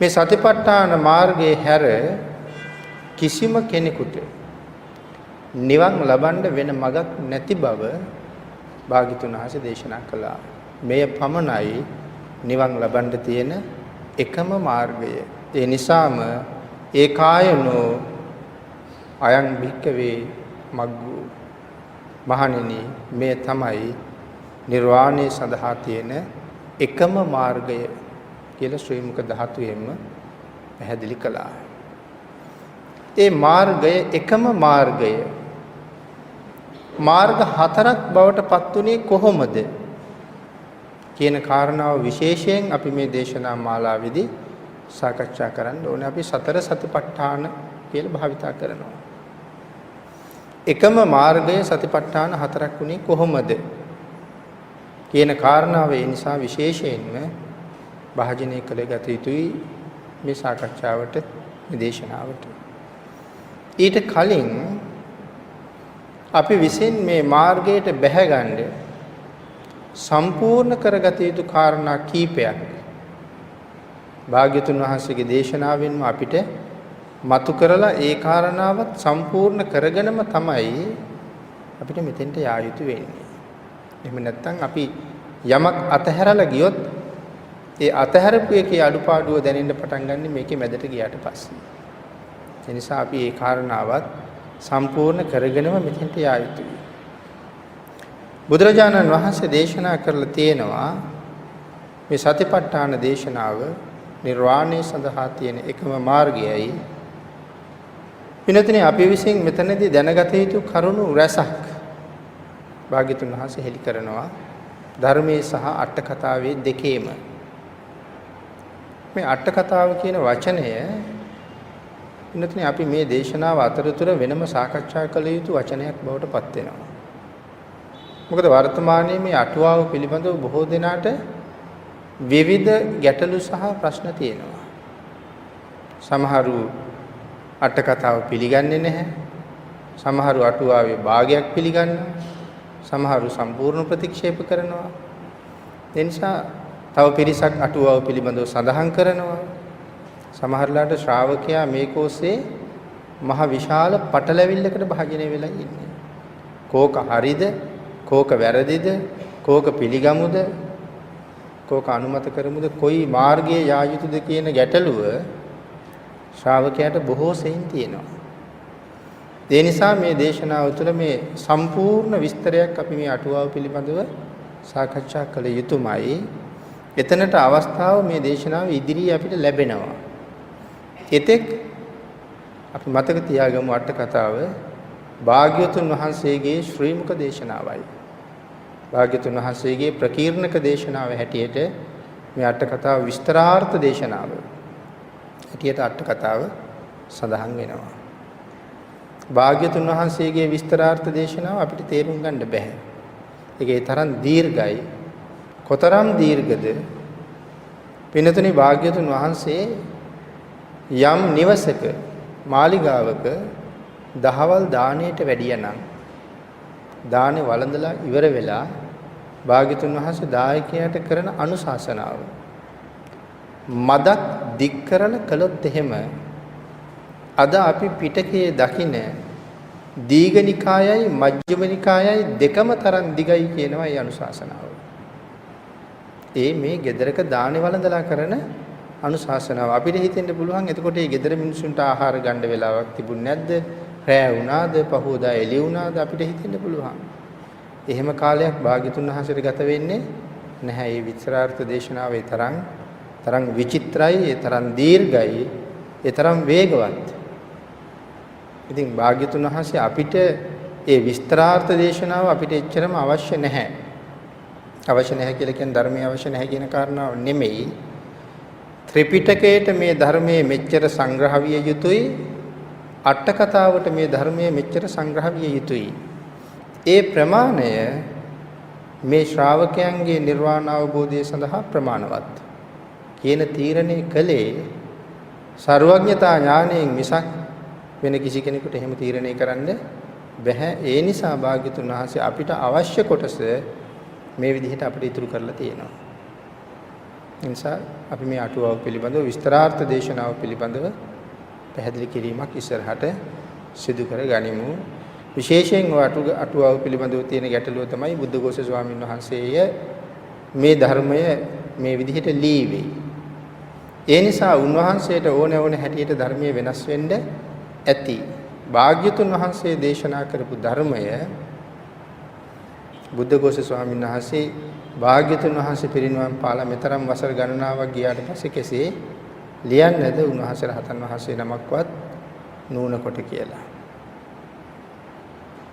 මේ සතිපට්ඨාන මාර්ගයේ හැර කිසිම කෙනෙකුට නිවන් ලබන්න වෙන මඟක් නැති බව භාග්‍යතුන් වහන්සේ දේශනා කළා. මෙය පමණයි නිවන් ලබන්න තියෙන එකම මාර්ගය. ඒ නිසාම ඒකායනෝ අයං භික්කවේ මග්ගෝ මහණෙනි මේ තමයි නිර්වාණය සඳහා තියෙන එකම මාර්ගය කියලා ශ්‍රී මුක ධාතුවෙන්ම පැහැදිලි කළා. ඒ මාර්ගය එකම මාර්ගය මාර්ග හතරක් බවට පත් වුණේ කොහොමද කියන කාරණාව විශේෂයෙන් අපි මේ දේශනා මාලාවේදී සාකච්ඡා කරන්න ඕනේ. අපි සතර සතිපට්ඨාන කියලා භාවිතා කරනවා. එකම මාර්ගය සතිපට්ඨාන හතරක් වුණේ කොහොමද කියන කාරණාව ඒ නිසා විශේෂයෙන්ම භාජනය කළ ගත යුතුයි මේ සාකච්ඡාවට මේ දේශනාවට. ඊට කලින් අපි විසින් මේ මාර්ගයට බැහැගන්න සම්පූර්ණ කරගත යුතු කාරණා කීපයක් භාග්‍යතුන් වහන්සේගේ දේශනාවෙන්ම අපිට මතු කරලා ඒ කාරණාවත් සම්පූර්ණ කරගෙනම තමයි අපිට මෙතෙන්ට යා යුතු වෙන්නේ. එහෙම නැත්නම් අපි යමක් අතහැරලා ගියොත් ඒ අතහැරපු එකේ අඩුපාඩුව දැනෙන්න පටන් ගන්න මේකේ මැදට ගියාට පස්සේ. ඒ නිසා අපි ඒ කාරණාවත් සම්පූර්ණ කරගෙනම මෙතෙන්ට යා යුතුයි. බුදුරජාණන් වහන්සේ දේශනා කරලා තියෙනවා මේ සතිපට්ඨාන දේශනාව නිර්වාණය සඳහා තියෙන එකම මාර්ගයයි. විනතනේ අපි විසින් මෙතනදී දැනගත යුතු කරුණු රැසක් භාග්‍යතුන් වහන්සේ හෙළි කරනවා ධර්මයේ සහ අට කතාවේ දෙකේම. මේ අට කතාව කියන වචනය විනතනේ අපි මේ දේශනාව අතරතුර වෙනම සාකච්ඡා කළ යුතු වචනයක් බවට පත් වෙනවා. මොකද වර්තමානයේ මේ අටුවාව පිළිබඳව බොහෝ දෙනාට විවිධ ගැටලු සහ ප්‍රශ්න තියෙනවා. සමහරු අට කතාව පිළිගන්නේ නැහැ. සමහරු අටුවාවේ භාගයක් පිළිගන්නවා. සමහරු සම්පූර්ණ ප්‍රතික්ෂේප කරනවා. ඒ නිසා තව පිරිසක් අටුවාව පිළිබඳව සඳහන් කරනවා. සමහරලාට ශ්‍රාවකයා මේකෝසේ මහ විශාල පටලැවිල්ලකට භාජනය වෙලා ඉන්නේ. කෝක හරිද? කෝක වැරදිද? කෝක පිළිගමුද? කෝක අනුමත කරමුද? කොයි මාර්ගයේ යා යුතුද කියන ගැටලුව ශ්‍රාවකයාට බොහෝ සෙයින් තියෙනවා. ඒ නිසා මේ දේශනාව තුළ මේ සම්පූර්ණ විස්තරයක් අපි මේ අටුවාව පිළිබඳව සාකච්ඡා කළ යුතුමයි. එතනට අවස්ථාව මේ දේශනාව ඉදිරියේ අපිට ලැබෙනවා. එතෙක් අපි මතක තියාගමු අට කතාව භාග්‍යවතුන් වහන්සේගේ ශ්‍රී මුක දේශනාවයි. භාග්‍යවතුන් වහන්සේගේ ප්‍රකීර්ණක දේශනාව හැටියට මේ අට කතාව විස්තරාර්ථ දේශනාව හැටියට අට කතාව සඳහන් වෙනවා. භාග්‍යවතුන් වහන්සේගේ විස්තරාර්ථ දේශනාව අපිට තේරුම් ගන්න බෑ. ඒකේ තරම් දීර්ඝයි. කොතරම් දීර්ඝද? පින්නතුනි භාග්‍යවතුන් වහන්සේ යම් නිවසක මාලිගාවක දහවල් දාණයට වැඩියනම් දානේ වළඳලා ඉවර වෙලා භාග්‍යවතුන් වහන්සේ දායකයාට කරන අනුශාසනාව මදක් දික් කරලා කළොත් එහෙම අද අපි පිටකයේ දකින දීඝනිකායයි මජ්ක්‍ධිමනිකායයි දෙකම තරම් දිගයි කියනවා මේ අනුශාසනාව. ඒ මේ ගෙදරක දානේ වළඳලා කරන අනුශාසනාව. අපිට හිතෙන්න පුළුවන් එතකොට මේ ගෙදර මිනිසුන්ට ආහාර ගන්න වෙලාවක් තිබුණ නැද්ද? රැ වුණාද? පහෝදා එළි වුණාද? අපිට හිතෙන්න පුළුවන්. එහෙම කාලයක් භාග්‍යතුන් වහන්සේට ගත වෙන්නේ නැහැ. මේ විචාරාර්ථ දේශනාවේ තරම් විචිත්‍රයි, ඒ තරම් දීර්ඝයි, ඒ තරම් වේගවත්. ඉතින් භාග්‍යතුන් වහන්සේ අපිට ඒ විස්තරාර්ථ දේශනාව අපිට එච්චරම අවශ්‍ය නැහැ. අවශ්‍ය නැහැ කියලා කියන්නේ ධර්මයේ අවශ්‍ය නැහැ කියන කාරණාව නෙමෙයි. ත්‍රිපිටකයට මේ ධර්මයේ මෙච්චර සංග්‍රහ විය යුතුයි. අට කතාවට මේ ධර්මයේ මෙච්චර සංග්‍රහ විය යුතුයි. ඒ ප්‍රමාණය මේ ශ්‍රාවකයන්ගේ නිර්වාණ අවබෝධය සඳහා ප්‍රමාණවත් කියන තීරණය කළේ සර්වඥතා ඥාණයෙන් මිසක් වෙන කිසි කෙනෙකුට එහෙම තීරණය කරන්න බැහැ. ඒ නිසා භාග්‍යතුන් වහන්සේ අපිට අවශ්‍ය කොටස මේ විදිහට අපිට ඉතුරු කරලා තියෙනවා. නිසා අපි මේ අටුවාව පිළිබඳව විස්තරාර්ථ දේශනාව පිළිබඳව පැහැදිලි කිරීමක් ඉස්සරහට සිදු කර ගනිමු. විශේෂයෙන් අටුවාව පිළිබඳව තියෙන ගැටලුව තමයි බුද්ධඝෝෂ ස්වාමීන් වහන්සේය මේ ධර්මය මේ විදිහට ලීවේ. ඒ නිසා උන්වහන්සේට ඕන හැටියට ධර්මයේ වෙනස් වෙන්න ඇති. භාග්‍යතුන් වහන්සේ දේශනා කරපු ධර්මය බුද්ධඝෝෂ ස්වාමීන් වහන්සේ භාග්‍යතුන් වහන්සේ පිරිනිවන් පාලා මෙතරම් වසර ගණනාවක් ගියාට පස්සේ කෙසේ ලියන්නේද උන්වහන්සේ රහතන් වහන්සේ නමක්වත් නූන කොට කියලා.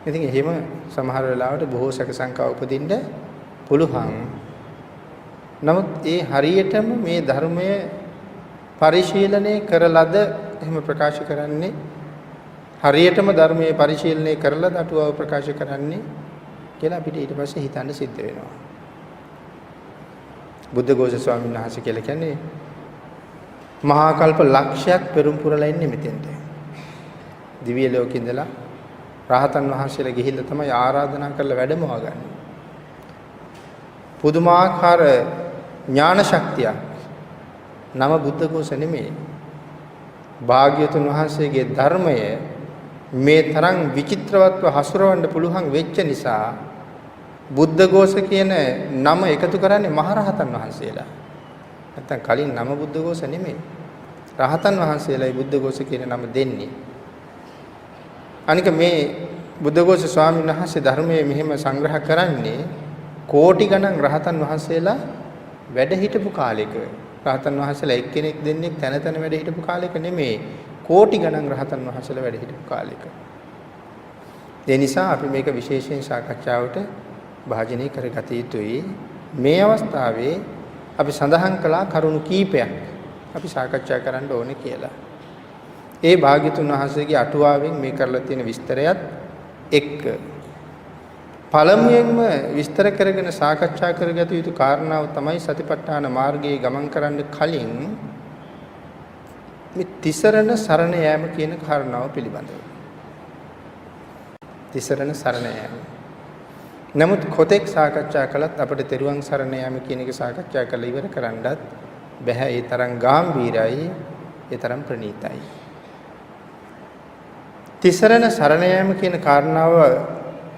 ඉතින් එහෙම සමහර වෙලාවට බොහෝ සැක සංකා උපදින්න පුළුවන්. නමුත් ඒ හරියටම මේ ධර්මය පරිශීලනය කරලද එහෙම ප්‍රකාශ කරන්නේ හරියටම ධර්මයේ පරිශීලනය කරලද අටුවාව ප්‍රකාශ කරන්නේ කියලා අපිට ඊට පස්සේ හිතන්න සිද්ධ වෙනවා. බුද්ධඝෝෂ ස්වාමීන් වහන්සේ කියලා කියන්නේ මහා කල්ප ලක්ෂයක් පෙරම් පුරලා ඉන්නේ මෙතෙන්ට. දිව්‍ය ලෝකෙ ඉඳලා රහතන් වහන්සේලා ගිහිල්ලා තමයි ආරාධනා කරලා වැඩම වගන්නේ. පුදුමාකාර ඥාන ශක්තියක්. නම බුද්ධඝෝෂ නෙමෙයි. භාග්‍යවතුන් වහන්සේගේ ධර්මය මේ තරම් විචිත්‍රවත්ව හසුරවන්න පුළුවන් වෙච්ච නිසා බුද්ධඝෝෂ කියන නම එකතු කරන්නේ මහරහතන් වහන්සේලා. නැත්තම් කලින් නම බුද්ධඝෝෂ නෙමෙයි. රහතන් වහන්සේලායි බුද්ධඝෝෂ කියන නම දෙන්නේ. අනික මේ බුද්ධඝෝෂ ස්වාමීන් වහන්සේ ධර්මයේ මෙහෙම සංග්‍රහ කරන්නේ කෝටි ගණන් රහතන් වහන්සේලා වැඩ හිටපු කාලෙක. රහතන් වහන්සේලා එක්කෙනෙක් දෙන්නෙක් තැන වැඩ හිටපු කාලෙක නෙමෙයි. කෝටි ගණන් රහතන් වහන්සේලා වැඩ හිටපු කාලෙක. ඒ නිසා අපි මේක විශේෂයෙන් සාකච්ඡාවට භාජනය කරගත යුතුයි. මේ අවස්ථාවේ අපි සඳහන් කළා කරුණු කීපයක් අපි සාකච්ඡා කරන්න ඕනේ කියලා. ඒ භාග්‍යතුන් වහන්සේගේ අටුවාවෙන් මේ කරලා තියෙන විස්තරයත් එක්ක පළමුවෙන්ම විස්තර කරගෙන සාකච්ඡා කරගත යුතු කාරණාව තමයි සතිපට්ඨාන මාර්ගයේ ගමන් කරන්න කලින් මේ තිසරණ සරණ යාම කියන කාරණාව පිළිබඳව. තිසරණ සරණ යාම. නමුත් කොතෙක් සාකච්ඡා කළත් අපිට තෙරුවන් සරණ යාම කියන එක සාකච්ඡා කරලා ඉවර කරන්නත් බෑ. ඒ තරම් ගැඹීරයි, ඒ තරම් ප්‍රණීතයි. තිසරණ සරණ යාම කියන කාරණාව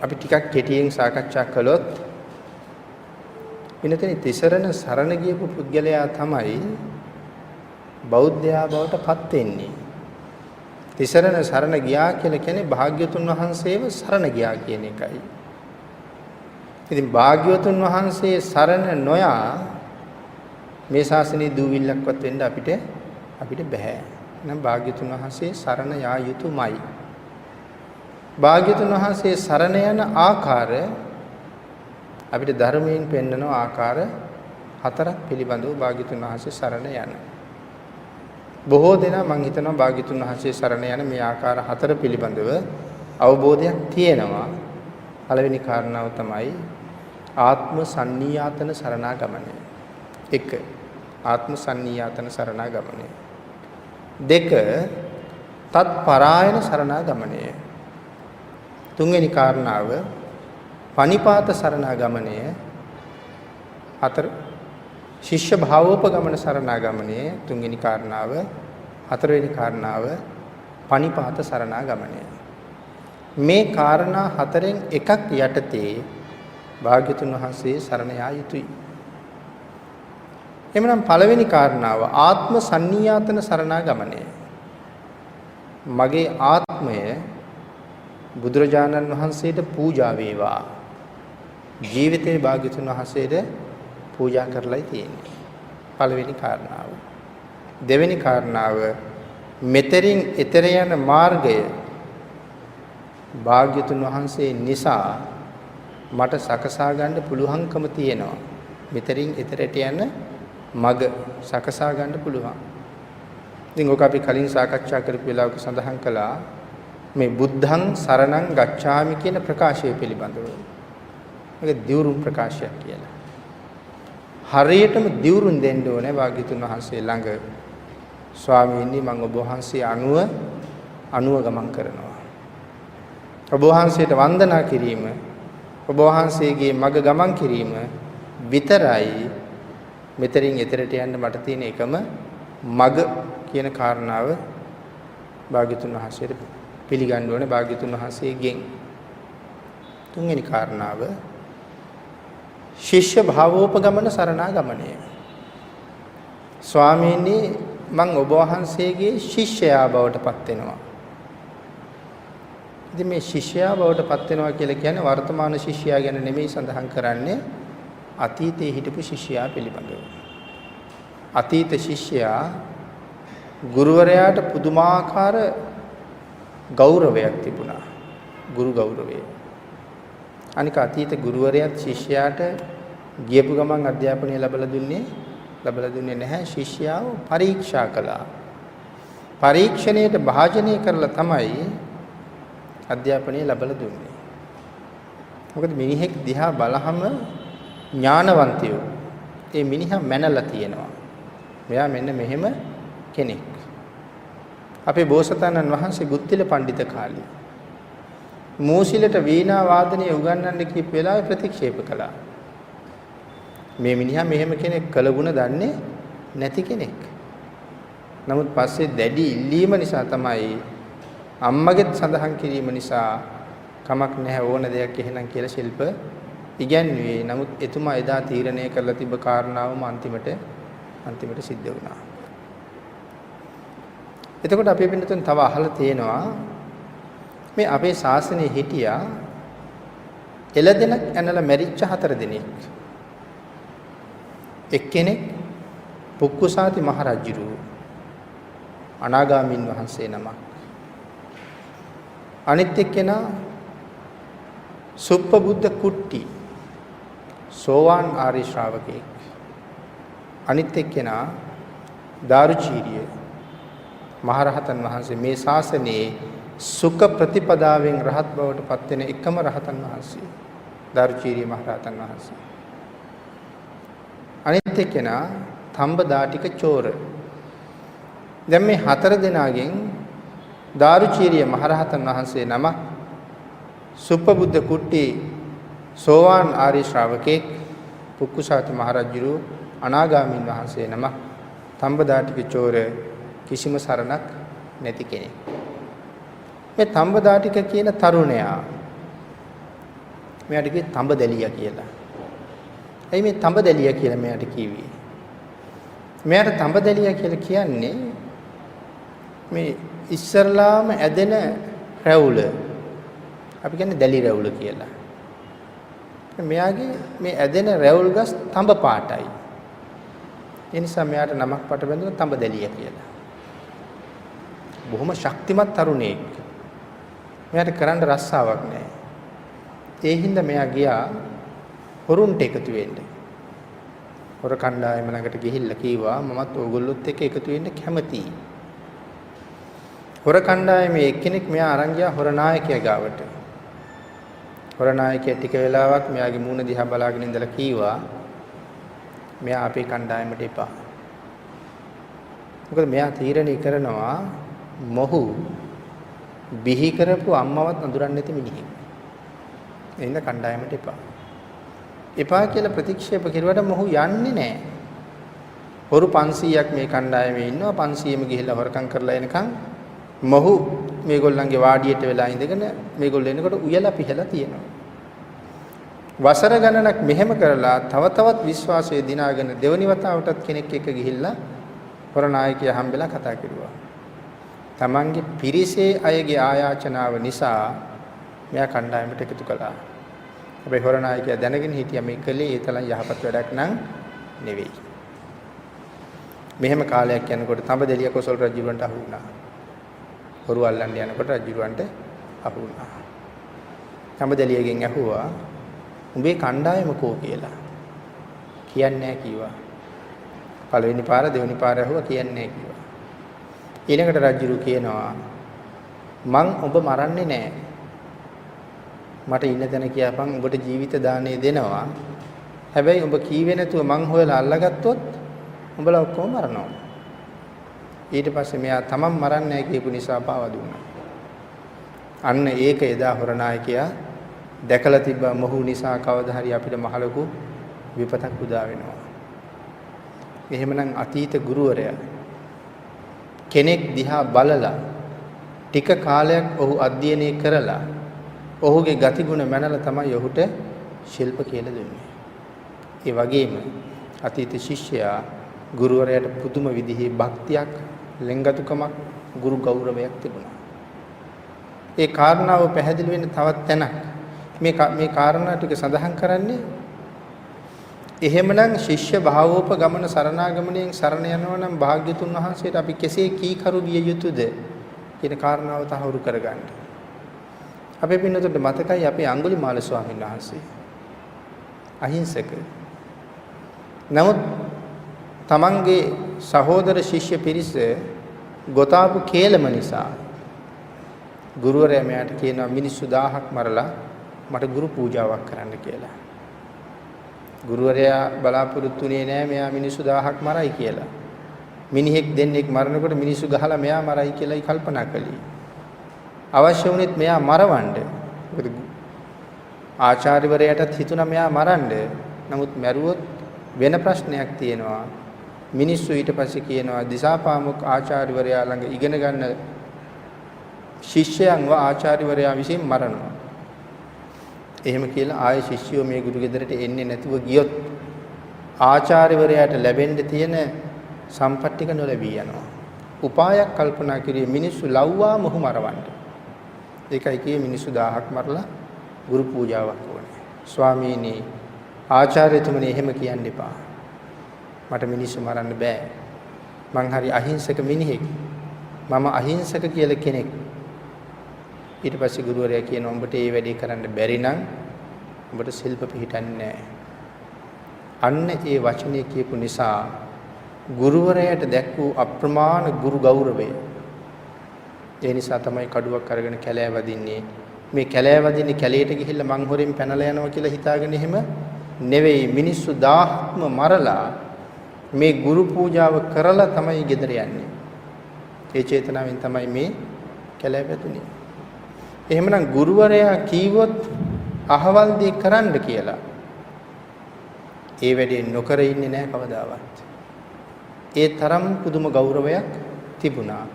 අපි ටිකක් කෙටියෙන් සාකච්ඡා කළොත් වෙනතේ තිසරණ සරණ ගියපු පුද්ගලයා තමයි බෞද්ධයා බවට පත් වෙන්නේ. තිසරණ සරණ ගියා කියලා කියන්නේ භාග්‍යවතුන් වහන්සේව සරණ ගියා කියන එකයි. ඉතින් භාග්‍යවතුන් වහන්සේ සරණ නොයා මේ ශාසනයේ දූවිල්ලක්වත් වෙන්න අපිට බෑ. එහෙනම් භාග්‍යවතුන් වහන්සේ සරණ යා යුතුමයි. භාග්‍යවතුන් වහන්සේ සරණ යන ආකාරය අපිට ධර්මයෙන් පෙන්වන ආකාර හතරක් පිළිබඳව භාග්‍යවතුන් වහන්සේ සරණ යන. බොහෝ දෙනා මම හිතනවා භාග්‍යවතුන් වහන්සේ සරණ යන මේ ආකාර හතර පිළිබඳව අවබෝධයක් තියෙනවා. පළවෙනි කාරණාව තමයි ආත්ම සන්නියාතන සරණාගමනය. 1. ආත්ම සන්නියාතන සරණාගමනය. 2. තත් පරායන සරණාගමනය. 3 කාරණාව පනිපාත සරණාගමනය. 4. ශිෂ්‍ය භාවෝපගමන සරණාගමනය. 3 කාරණාව. 4 කාරණාව පනිපාත සරණාගමනය. මේ කාරණා හතරෙන් එකක් යටතේ භාග්‍යතුන් වහන්සේ සරණ යා යුතුයි. එhmenan පළවෙනි කාරණාව ආත්ම සන්නියාතන සරණාගමනය. මගේ ආත්මය බුදුරජාණන් වහන්සේට පූජා වේවා. ජීවිතේ භාග්‍යතුන් වහන්සේට පූජා කරලායි තියෙන්නේ. පළවෙනි කාරණාව. දෙවෙනි කාරණාව මෙතරින් එතර යන මාර්ගය භාග්‍යතුන් වහන්සේ නිසා මට සකසා ගන්න පුළුවන්කම තියෙනවා. මෙතරින් එතරට යන මග සකසා ගන්න පුළුවන්. ඉතින් ඔක අපි කලින් සාකච්ඡා කරපු වෙලාවක සඳහන් කළා මේ බුද්ධං සරණං ගච්ඡාමි කියන ප්‍රකාශය පිළිබඳව. මේක දියුරුම් ප්‍රකාශයක් කියලා. හරියටම දියුරුම් දෙන්න ඕනේ භාග්‍යතුන් වහන්සේ ළඟ. ස්වාමීනි මම ඔබ වහන්සේ අනුව ගමන් කරනවා. ඔබ වහන්සේට වන්දනා කිරීම ඔබ වහන්සේගේ මඟ ගමන් කිරීම විතරයි මෙතරින් එතරට යන්න මට තියෙන එකම මග කියන කාරණාව භාග්‍යතුන් වහන්සේට පිළිගන්න ඕනේ භාග්‍යතුන් වහන්සේගෙන්. තුන්වෙනි කාරණාව ශිෂ්‍ය භාවෝපගමන සරණාගමනය. ස්වාමීනි මම ඔබ වහන්සේගේ ශිෂ්‍යයා බවට පත් වෙනවා. ඉතින් මේ ශිෂ්‍යයා බවට පත් වෙනවා කියලා කියන්නේ වර්තමාන ශිෂ්‍යයා ගැන නෙමෙයි සඳහන් කරන්නේ අතීතයේ හිටපු ශිෂ්‍යයා පිළිබඳව. අතීත ශිෂ්‍යයා ගුරුවරයාට පුදුමාකාර ගෞරවයක් තිබුණා. ගුරු ගෞරවය. අනික අතීත ගුරුවරයාත් ශිෂ්‍යයාට ගියපු ගමන් අධ්‍යාපනය ලැබලා දුන්නේ නැහැ. ශිෂ්‍යයාව පරීක්ෂා කළා. පරීක්ෂණයට භාජනය කරලා තමයි අධ්‍යාපනය ලැබලා දුන්නේ. මොකද මිනිහෙක් දිහා බලහම ඥානවන්තයෝ ඒ මිනිහා මැනලා තියෙනවා. මෙයා මෙන්න මෙහෙම කෙනෙක්. අපේ බෝසතාණන් වහන්සේ ගුත්තිල පඬිත කාලේ මූසිලට වීණා වාදනය උගන්වන්න කියපු වෙලාවේ ප්‍රතික්ෂේප කළා. මේ මිනිහා මෙහෙම කෙනෙක් කළගුණ දන්නේ නැති කෙනෙක්. නමුත් පස්සේ දැඩි ඉල්ලීම නිසා තමයි අම්මගෙත් සඳහන් කිරීම නිසා කමක් නැහැ ඕන දෙයක් එහෙනම් කියලා ශිල්ප ඉගැන්වුවේ. නමුත් එතුමා එදා තීරණය කරලා තිබ්බ කාරණාවම අන්තිමට සිද්ධ වුණා. එතකොට අපි පින්නතුන් තව අහලා තියෙනවා මේ අපේ ශාසනයේ හිටියා එළදෙනක් ඇනලා මැරිච්ච 4 දෙනෙක්. එක්කෙනෙක් පුක්කුසාති මහරජුරු අනාගාමීන් වහන්සේ නමක්. අනිත් එක්කෙනා සුප්පබුද්ධ කුට්ටි සෝවාන් ආර්ය ශ්‍රාවකෙක්. අනිත් එක්කෙනා දාරුචීරිය මහරහතන් වහන්සේ. මේ ශාසනයේ සුඛ ප්‍රතිපදාවෙන් රහත් බවට පත් වෙන එකම රහතන් වහන්සේ දාරුචීරිය මහරහතන් වහන්සේ. අනිත් එක්කෙනා තම්බදාටික චෝර. දැන් මේ 4 දෙනාගෙන් දාරුචීරිය මහරහතන් වහන්සේ නම සුප්පබුද්ධ කුට්ටි සෝවාන් ආර්ය ශ්‍රාවකෙක්, පුක්කුසාති මහරජුරු අනාගාමීන් වහන්සේ නම, තම්බදාටික චෝර කිසිම සරණක් නැති කෙනෙක්. මේ තම්බදාටික කියන තරුණයා මෙයාට කිව්වේ තඹදැලියා කියලා. එයි මේ තඹදැලියා කියලා මෙයාට කිව්වේ. මෙයාට තඹදැලියා කියලා කියන්නේ මේ ඉස්සරලාම ඇදෙන රැවුල. අපි කියන්නේ දැලි රැවුල කියලා. මෙයාගේ මේ ඇදෙන රැවුල් ගස් තඹ පාටයි. ඒ නිසා මෙයාට නමක් පට බැඳුණා තඹදැලියා කියලා. බොහොම ශක්තිමත් තරුණයෙක්. මෙයාට කරන්න රස්සාවක් නැහැ. ඒ හින්දා මෙයා ගියා හොරුන්ට එකතු වෙන්න. හොර කණ්ඩායම ළඟට ගිහිල්ලා කිව්වා මමත් ඕගොල්ලොත් එක්ක එකතු වෙන්න කැමතියි. හොර කණ්ඩායමේ එක්කෙනෙක් මෙයා අරන් ගියා හොර නායකයා ගාවට. හොර නායකයා ටික වෙලාවක් මෙයාගේ මූණ දිහා බලාගෙන ඉඳලා කිව්වා මෙයා අපේ කණ්ඩායමට එපා. මොකද මෙයා තීරණය කරනවා මොහු බිහි කරපු අම්මවත් අඳුරන්නේ නැති මිනිහෙක්. එහෙනම් කණ්ඩායමට එපා. එපා කියලා ප්‍රතික්ෂේප කෙරුවට මොහු යන්නේ නැහැ. හොරු 500ක් මේ කණ්ඩායමේ ඉන්නවා. 500ෙම ගිහිල්ලා හොරකම් කරලා එනකන් මොහු මේගොල්ලන්ගේ වාඩියට වෙලා ඉඳගෙන මේගොල්ලෝ එනකොට උයලා පිහලා තියෙනවා. වසර ගණනක් මෙහෙම කරලා තව තවත් විශ්වාසය දිනාගෙන දෙවනි වතාවටත් කෙනෙක් එක්ක ගිහිල්ලා හොර නායකයා හම්බෙලා කතා කරුවා. තමන්ගේ පිරිසේ අයගේ ආයාචනාව නිසා මෙයා කණ්ඩායමට එකතු කළා. හැබැයි හොර නායකයා දැනගෙන හිටියා මේ කලේ ඒ තරම් යහපත් වැඩක් නං නෙවෙයි. මෙහෙම කාලයක් යනකොට තඹදෙලිය කොසල් රජුවන්ට අහු වුණා. හොරු අල්ලන්න යනකොට රජුවන්ට අහු වුණා. තඹදෙලියගෙන් ඇහුවා උඹේ කණ්ඩායම කෝ කියලා. කියන්නේ නැහැ කිව්වා. පළවෙනි පාර දෙවෙනි පාර ඇහුවා කියන්නේ නැහැ කිව්වා. ඊළඟට රජුරු කියනවා මං ඔබ මරන්නේ නැහැ. මට ඉන්න තැන කියපන් ඔබට ජීවිත දාණය දෙනවා. හැබැයි ඔබ කීවේ නැතුව මං හොයලා අල්ලගත්තොත් උඹලා ඔක්කොම මරනවා. ඊට පස්සේ මෙයා තමන් මරන්නේ නැහැ කියපු නිසා පාව දුන්නා. අන්න ඒක එදා හොර නායකයා දැකලා තිබ්බා මොහු නිසා කවදා හරි අපිට මහලොකු විපතක් උදා වෙනවා. එහෙමනම් අතීත ගුරුවරයා කෙනෙක් දිහා බලලා ටික කාලයක් ඔහු අධ්‍යයනය කරලා ඔහුගේ ගතිගුණ මැනලා තමයි ඔහුට ශිල්ප කියලා දුන්නේ. ඒ වගේම අතීත ශිෂ්‍යයා ගුරුවරයාට පුදුම විදිහේ භක්තියක්, ලෙන්ගතුකමක්, ගුරු ගෞරවයක් තිබුණා. ඒ කාරණාව පැහැදිලි වෙන්න තවත් තැනක් මේ කාරණා ටික සඳහන් කරන්නේ එහෙමනම් ශිෂ්‍ය භාවෝපගමන සරණාගමණයෙන් සරණ යනවා නම් භාග්‍යතුන් වහන්සේට අපි කෙසේ කීකරු විය යුතුද කියන කාරණාව තහවුරු කරගන්න. අපේ පින්නතුන්ට මතකයි අපේ අඟුලිමාල ස්වාමීන් වහන්සේ අහිංසක. නමුත් තමන්ගේ සහෝදර ශිෂ්‍ය පිරිස ගොතාපු කේලම නිසා ගුරුවරයා මෙයාට කියනවා මිනිස්සු 1000ක් මරලා මට ගුරු පූජාවක් කරන්න කියලා. ගුරුවරයා බලාපොරොත්තුුනේ නෑ මෙයා මිනිස්සු 1000ක් මරයි කියලා. මිනිහෙක් දෙන්නෙක් මරනකොට මිනිස්සු ගහලා මෙයා මරයි කියලායි කල්පනා කළේ. අවශ්‍ය වුණෙත් මෙයා මරවන්න. මොකද ආචාර්යවරයාටත් හිතුණා මෙයා මරන්න. නමුත් මැරුවොත් වෙන ප්‍රශ්නයක් තියෙනවා. මිනිස්සු ඊට පස්සේ කියනවා දිසාපාමුක් ආචාර්යවරයා ළඟ ඉගෙන ගන්න ශිෂ්‍යයන්ව ආචාර්යවරයා විසින් මරනවා. එහෙම කියලා ආයේ ශිෂ්‍යයෝ මේ ගුරු ගෙදරට එන්නේ නැතුව ගියොත් ආචාර්යවරයාට ලැබෙන්න තියෙන සම්පත් ටික නොලැබී යනවා. උපායක් කල්පනා කිරියේ මිනිස්සු ලව්වා මොහු මරවන්න. ඒකයි කියේ මිනිස්සු 1000ක් මරලා ගුරු පූජාවක් ඕනේ. ස්වාමීනි ආචාර්යතුමනි එහෙම කියන්න එපා. මට මිනිස්සු මරන්න බෑ. මං හරි අහිංසක මිනිහෙක්. මම අහිංසක කියලා කෙනෙක්. ඊට පස්සේ ගුරුවරයා කියනවා උඹට මේ වැඩේ කරන්න බැරි නම් උඹට ශිල්ප පිහිටන්නේ නැහැ. අන්න ඒ වචනේ කියපු නිසා ගුරුවරයාට දැක් වූ අප්‍රමාණ ගුරු ගෞරවය. ඒ නිසා තමයි කඩුවක් අරගෙන කැලෑ වදින්නේ. මේ කැලෑ වදින්නේ කැලේට ගිහිල්ලා මං හොරෙන් පැනලා යනවා කියලා හිතාගෙන එහෙම නෙවෙයි. මිනිස්සු 1000ක්ම මරලා මේ ගුරු පූජාව කරලා තමයි ගෙදර යන්නේ. ඒ චේතනාවෙන් තමයි මේ කැලෑ වැදුනේ. එහෙමනම් ගුරුවරයා කීවොත් අහවල් දේ කරන්න කියලා ඒ වැඩේ නොකර ඉන්නේ නැහැ කවදාවත්. ඒ තරම් පුදුම ගෞරවයක් තිබුණා.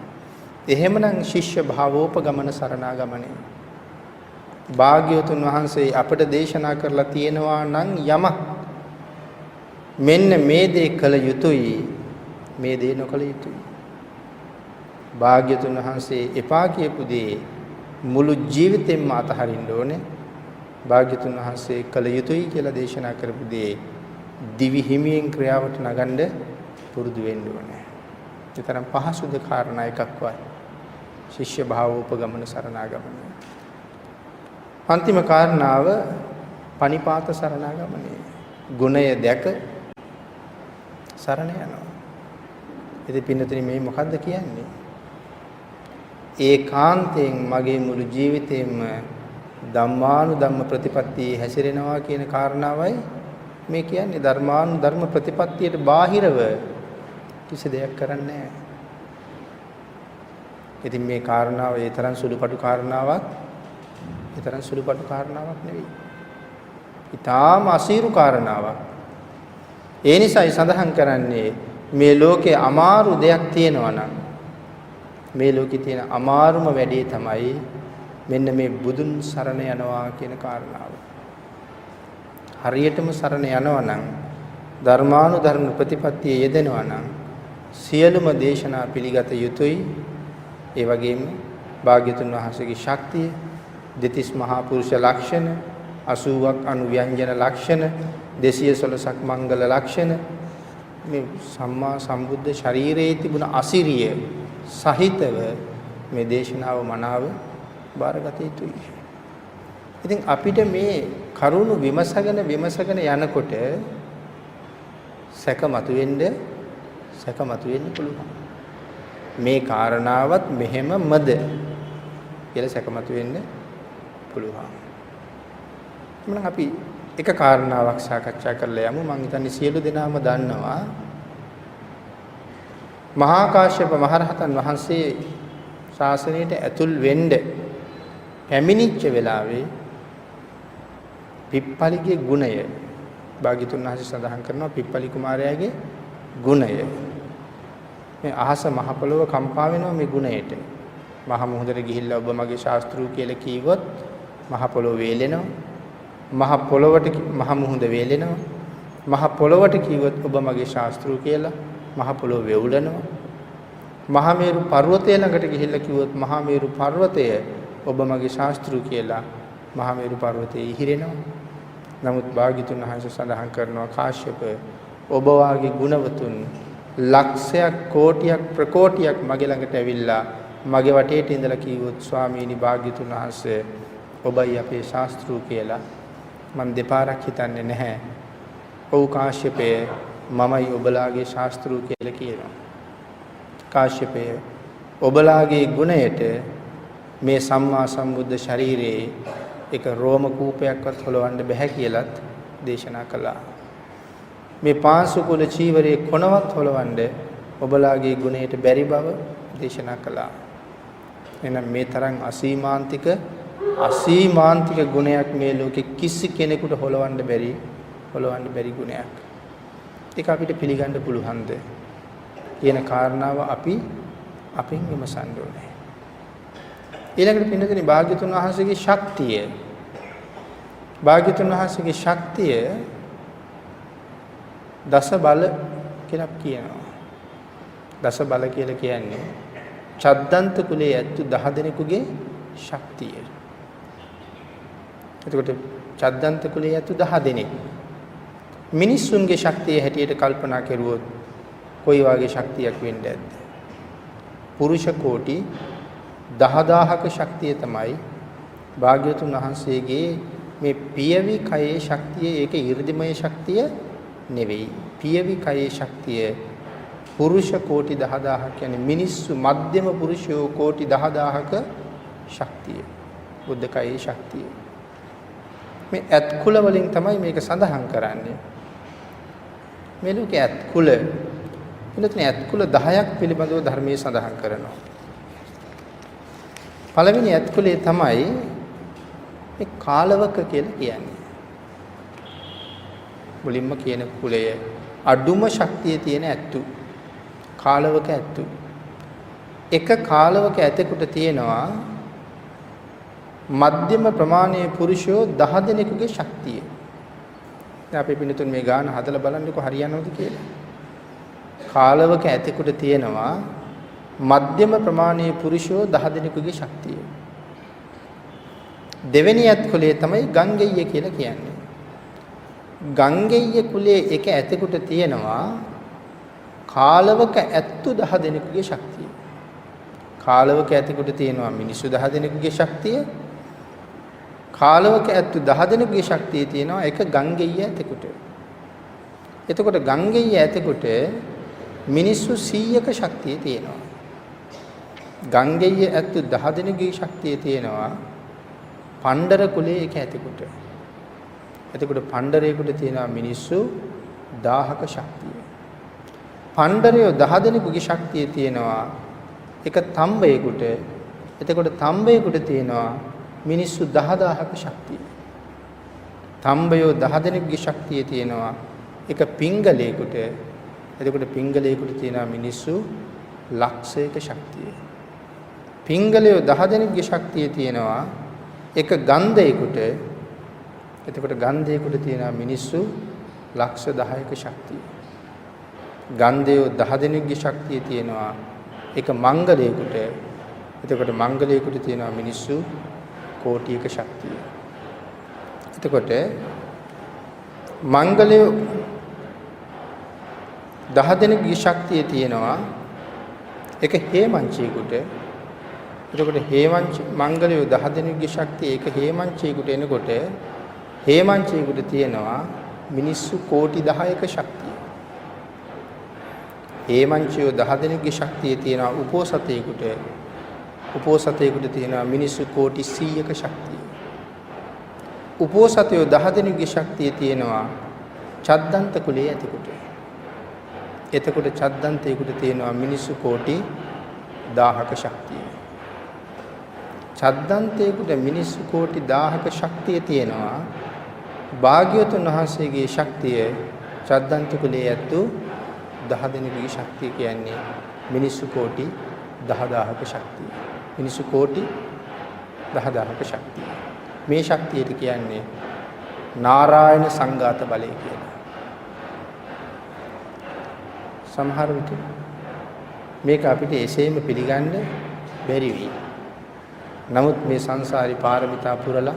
එහෙමනම් ශිෂ්‍ය භාවෝපගමන සරණාගමනේ භාග්‍යවතුන් වහන්සේ අපට දේශනා කරලා තියෙනවා නම් යමක් මෙන්න මේ දේ කළ යුතුයි, මේ දේ නොකළ යුතුයි. භාග්‍යවතුන් වහන්සේ එපා කියපු දේ මුළු ජීවිතෙන්ම අතහරින්න ඕනේ. භාග්‍යතුන් වහන්සේ කළ යුතුයි කියලා දේශනා කරපු දේ දිවි හිමියෙන් ක්‍රියාවට නගන්න පුරුදු වෙන්න ඕනේ. ඒ තරම් පහසුද කාරණා එකක්වත්. ශිෂ්‍ය භාවෝපගමන සරණාගමන. අන්තිම කාරණාව පනිපාත සරණාගමනේ. ගුණය දැක සරණ යනවා. ඉතින් පින්නතුනි මේ මොකද්ද කියන්නේ? ඒකාන්තයෙන් මගේ මුළු ජීවිතේම ධම්මානුධම්ම ප්‍රතිපත්තියේ හැසිරෙනවා කියන කාරණාවයි මේ කියන්නේ. ධර්මානුධර්ම ප්‍රතිපත්තියට බාහිරව කිසි දෙයක් කරන්නේ නැහැ. ඉතින් මේ කාරණාව ඒ තරම් සුළුපටු කාරණාවක් නෙවෙයි. ඊටාම අසීරු කාරණාවක්. ඒ නිසායි සඳහන් කරන්නේ මේ ලෝකේ අමාරු දෙයක් තියෙනවා නම් මේ ලෝකේ තියෙන අමාරුම වැඩේ තමයි මෙන්න මේ බුදුන් සරණ යනවා කියන කාරණාව. හරියටම සරණ යනවා නම් ධර්මානුධර්ම ප්‍රතිපත්තියේ යෙදෙනවා නම් සියලුම දේශනා පිළිගත යුතුයි. ඒ වගේම භාග්‍යතුන් වහන්සේගේ ශක්තිය, දෙතිස් මහා පුරුෂ ලක්ෂණ, 80ක් අනුව්‍යංජන ලක්ෂණ, 216ක් මංගල ලක්ෂණ, මේ සම්මා සම්බුද්ධ ශරීරයේ තිබුණ අසිරිය සහිතව මේ දේශනාව මනාව බාරගත යුතුයි. ඉතින් අපිට මේ කරුණු විමසගෙන යනකොට සැක මතුවෙන්න පුළුවන්. මේ කාරණාවත් මෙහෙමමද කියලා සැක මතුවෙන්න පුළුවන්. මම අපි එක කාරණාවක් සාකච්ඡා කරලා යමු. මම හිතන්නේ සියලු දෙනාම දන්නවා මහා කාශ්‍යප මහරහතන් වහන්සේ ශාසනයට ඇතුල් වෙන්න පැමිණිච්ච වෙලාවේ පිප්පලිගේ ගුණය භාග්‍යතුන් වහන්සේ සඳහන් කරනවා. පිප්පලි කුමාරයාගේ ගුණය. මේ අහස මහ පොළොව කම්පා වෙනවා මේ ගුණයට. මහ මුහුදට ගිහිල්ලා ඔබ මගේ ශාස්ත්‍රූ කියලා කීවොත් මහ පොළොව වේලෙනවා. මහ පොළොවට මහ මුහුද වේලෙනවා. මහ පොළොවට කීවොත් ඔබ මගේ ශාස්ත්‍රූ කියලා මහ පොළොව වෙවුලනවා. මහා මේරු පර්වතය ළඟට ගිහිල්ලා කිව්වොත් මහා මේරු පර්වතය ඔබ මගේ ශාස්ත්‍රූ කියලා මහා මේරු පර්වතය ඉහිරෙනවා. නමුත් භාග්‍යතුන් වහන්සේ සඳහන් කරනවා කාශ්‍යප ඔබ වාගේ ගුණවතුන් ලක්ෂයක් කෝටියක් ප්‍රකෝටියක් මගේ ළඟට ඇවිල්ලා මගේ වටේට ඉඳලා කිව්වොත් ස්වාමීනි භාග්‍යතුන් වහන්සේ ඔබයි අපේ ශාස්ත්‍රූ කියලා මම දෙපාරක් හිතන්නේ නැහැ. ඔව් කාශ්‍යපය මමයි ඔබලාගේ ශාස්ත්‍රූ කියලා කියනවා. කාශ්‍යපය ඔබලාගේ ගුණයට මේ සම්මා සම්බුද්ධ ශරීරයේ එක රෝම කූපයක්වත් හොලවන්න බෑ කියලත් දේශනා කළා. මේ පාංශුකුල චීවරයේ කොනවත් හොලවන්න ඔබලාගේ ගුණයට බැරි බව දේශනා කළා. එහෙනම් මේ තරම් අසීමාන්තික ගුණයක් මේ ලෝකෙ කිසි කෙනෙකුට හොලවන්න බැරි ගුණයක්. ඒක අපිට පිළිගන්න පුළුවන්ද කියන කාරණාව අපි අපින් විමසන්න ඕනේ. ඊළඟට පින්නතුනි භාග්‍යතුන් වහන්සේගේ ශක්තිය දස බල කියලා කියනවා. දස බල කියලා කියන්නේ චද්දන්ත කුලයේ ඇත්තු 10 දෙනෙකුගේ ශක්තිය. එතකොට චද්දන්ත කුලයේ ඇත්තු 10 දෙනෙක් මිනිස්සුන්ගේ ශක්තිය හැටියට කල්පනා කරුවොත් කොයි වගේ ශක්තියක් වෙන්න ඇද්ද? පුරුෂ කෝටි 10000ක ශක්තිය තමයි භාග්‍යවතුන් වහන්සේගේ මේ පියවි කයේ ශක්තිය. ඒක 이르දිමය ශක්තිය නෙවෙයි. පියවි කයේ ශක්තිය පුරුෂ කෝටි 10000ක් කියන්නේ මිනිස්සු මධ්‍යම පුරුෂයෝ කෝටි 10000ක ශක්තිය. බුද්ධ කයේ ශක්තිය. මේ ඇත්කුල වලින් තමයි මේක සඳහන් කරන්නේ. මේ ලෝකයේ ඇත්කුල එතන ඇත්කුල 10ක් පිළිබඳව ධර්මයේ සඳහන් කරනවා. පළවෙනි ඇත්කුලේ තමයි මේ කාලවක කියලා කියන්නේ. මුලින්ම කියන කුලය අඩුම ශක්තිය තියෙන ඇත්තු. කාලවක ඇත්තු. එක කාලවක ඇතෙකුට තියෙනවා මධ්‍යම ප්‍රමාණයේ පුරුෂයෝ 10 දෙනෙකුගේ ශක්තිය. දැන් අපි පින්නතුන් මේ ගාන හදලා බලන්නකො හරියනවද කියලා. කාලවක ඇතෙකුට තියෙනවා මධ්‍යම ප්‍රමාණයේ පුරුෂයෝ 10 දෙනෙකුගේ ශක්තිය. දෙවෙනි ඇත් කුලයේ තමයි ගංගෙය්‍ය කියලා කියන්නේ. ගංගෙය්‍ය කුලයේ එක ඇතෙකුට තියෙනවා කාලවක ඇත්තු 10 දෙනෙකුගේ ශක්තිය. කාලවක ඇතෙකුට තියෙනවා මිනිස්සු 10 දෙනෙකුගේ ශක්තිය. කාලවක ඇත්තු 10 දෙනෙකුගේ ශක්තිය තියෙනවා එක ගංගෙය්‍ය ඇතෙකුට. එතකොට ගංගෙය්‍ය ඇතෙකුට මිනිස්සු 100ක ශක්තිය තියෙනවා. ගංගෙය්‍ය ඇත්තු 10 දෙනෙකුගේ ශක්තිය තියෙනවා පණ්ඩර කුලයේ එක ඇතෙකුට. එතකොට පණ්ඩරයෙකුට තියෙනවා මිනිස්සු 1000ක ශක්තිය. පණ්ඩරයෝ 10 දෙනෙකුගේ ශක්තිය තියෙනවා එක තම්බයෙකුට. එතකොට තම්බයෙකුට තියෙනවා මිනිස්සු 10000ක ශක්තිය. තම්බයෝ 10 දෙනෙකුගේ ශක්තිය තියෙනවා එක පිංගලයෙකුට. එතකොට පිංගලයෙකුට තියෙනවා මිනිස්සු ලක්ෂයක ශක්තිය. පිංගලයෝ 10 දෙනෙකුගේ ශක්තිය තියෙනවා එක ගන්ධයෙකුට. එතකොට ගන්ධයෙකුට තියෙනවා මිනිස්සු ලක්ෂ 10ක ශක්තිය. ගන්ධයෝ 10 දෙනෙකුගේ ශක්තිය තියෙනවා එක මංගලයෙකුට. එතකොට මංගලයෙකුට තියෙනවා මිනිස්සු කෝටියක ශක්තිය. එතකොට මංගලයෝ 10 දෙනෙකුගේ ශක්තිය තියෙනවා එක හේමංචයෙකුට. එතකොට මංගලයෝ 10 දෙනෙකුගේ ශක්තිය එක හේමංචයෙකුට එනකොට හේමංචයෙකුට තියෙනවා මිනිස්සු කෝටි 10ක ශක්තිය. හේමංචයෝ 10 දෙනෙකුගේ ශක්තිය තියෙනවා උපෝසතයෙකුට. උපෝසතයෙකුට තියෙනවා මිනිස්සු කෝටි 100ක ශක්තිය. උපෝසතයෝ 10 දෙනෙකුගේ ශක්තිය තියෙනවා චද්දන්ත කුලයේ ඇතෙකුට. එතකොට චද්දන්තයෙකුට තියෙනවා මිනිස්සු කෝටි 1000ක ශක්තිය. චද්දන්තයෙකුට මිනිස්සු කෝටි 1000ක ශක්තිය තියෙනවා. භාග්‍යවතුන් වහන්සේගේ ශක්තිය චද්දන්ත කුලයේ ඇත්තු 10 දෙනෙකුගේ ශක්තිය කියන්නේ මිනිස්සු කෝටි 10000ක ශක්තිය. මිනිස්සු කෝටි 10000ක ශක්තිය. මේ ශක්තියට කියන්නේ නාරායන සංඝාත බලය කියලා. සමහර විට මේක අපිට එසේම පිළිගන්න බැරි වෙයි. නමුත් මේ සංසාරේ පාරමිතා පුරලා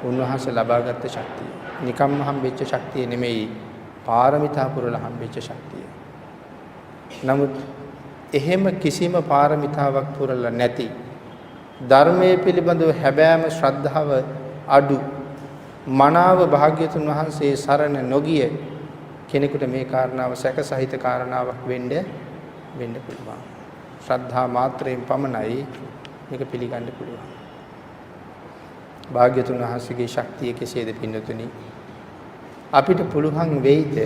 උන්වහන්සේ ලබාගත් ශක්තිය නිකම්ම හම්බෙච්ච ශක්තිය නෙමෙයි, පාරමිතා පුරලා හම්බෙච්ච ශක්තිය. නමුත් එහෙම කිසිම පාරමිතාවක් පුරලා නැති, ධර්මයේ පිළිබඳව හැබෑම ශ්‍රද්ධාව අඩු, මනාව භාග්‍යතුන් වහන්සේ සරණ නොගිය කෙනෙකුට මේ කාරණාව සැකසහිත කාරණාවක් වෙන්න පුළුවන්. ශ්‍රද්ධා මාත්‍රයෙන් පමණයි මේක පිළිගන්න පුළුවන්. භාග්‍යතුන් වහන්සේගේ ශක්තිය කෙසේද පින්නතුනි? අපිට පුළුවන් වෙයිද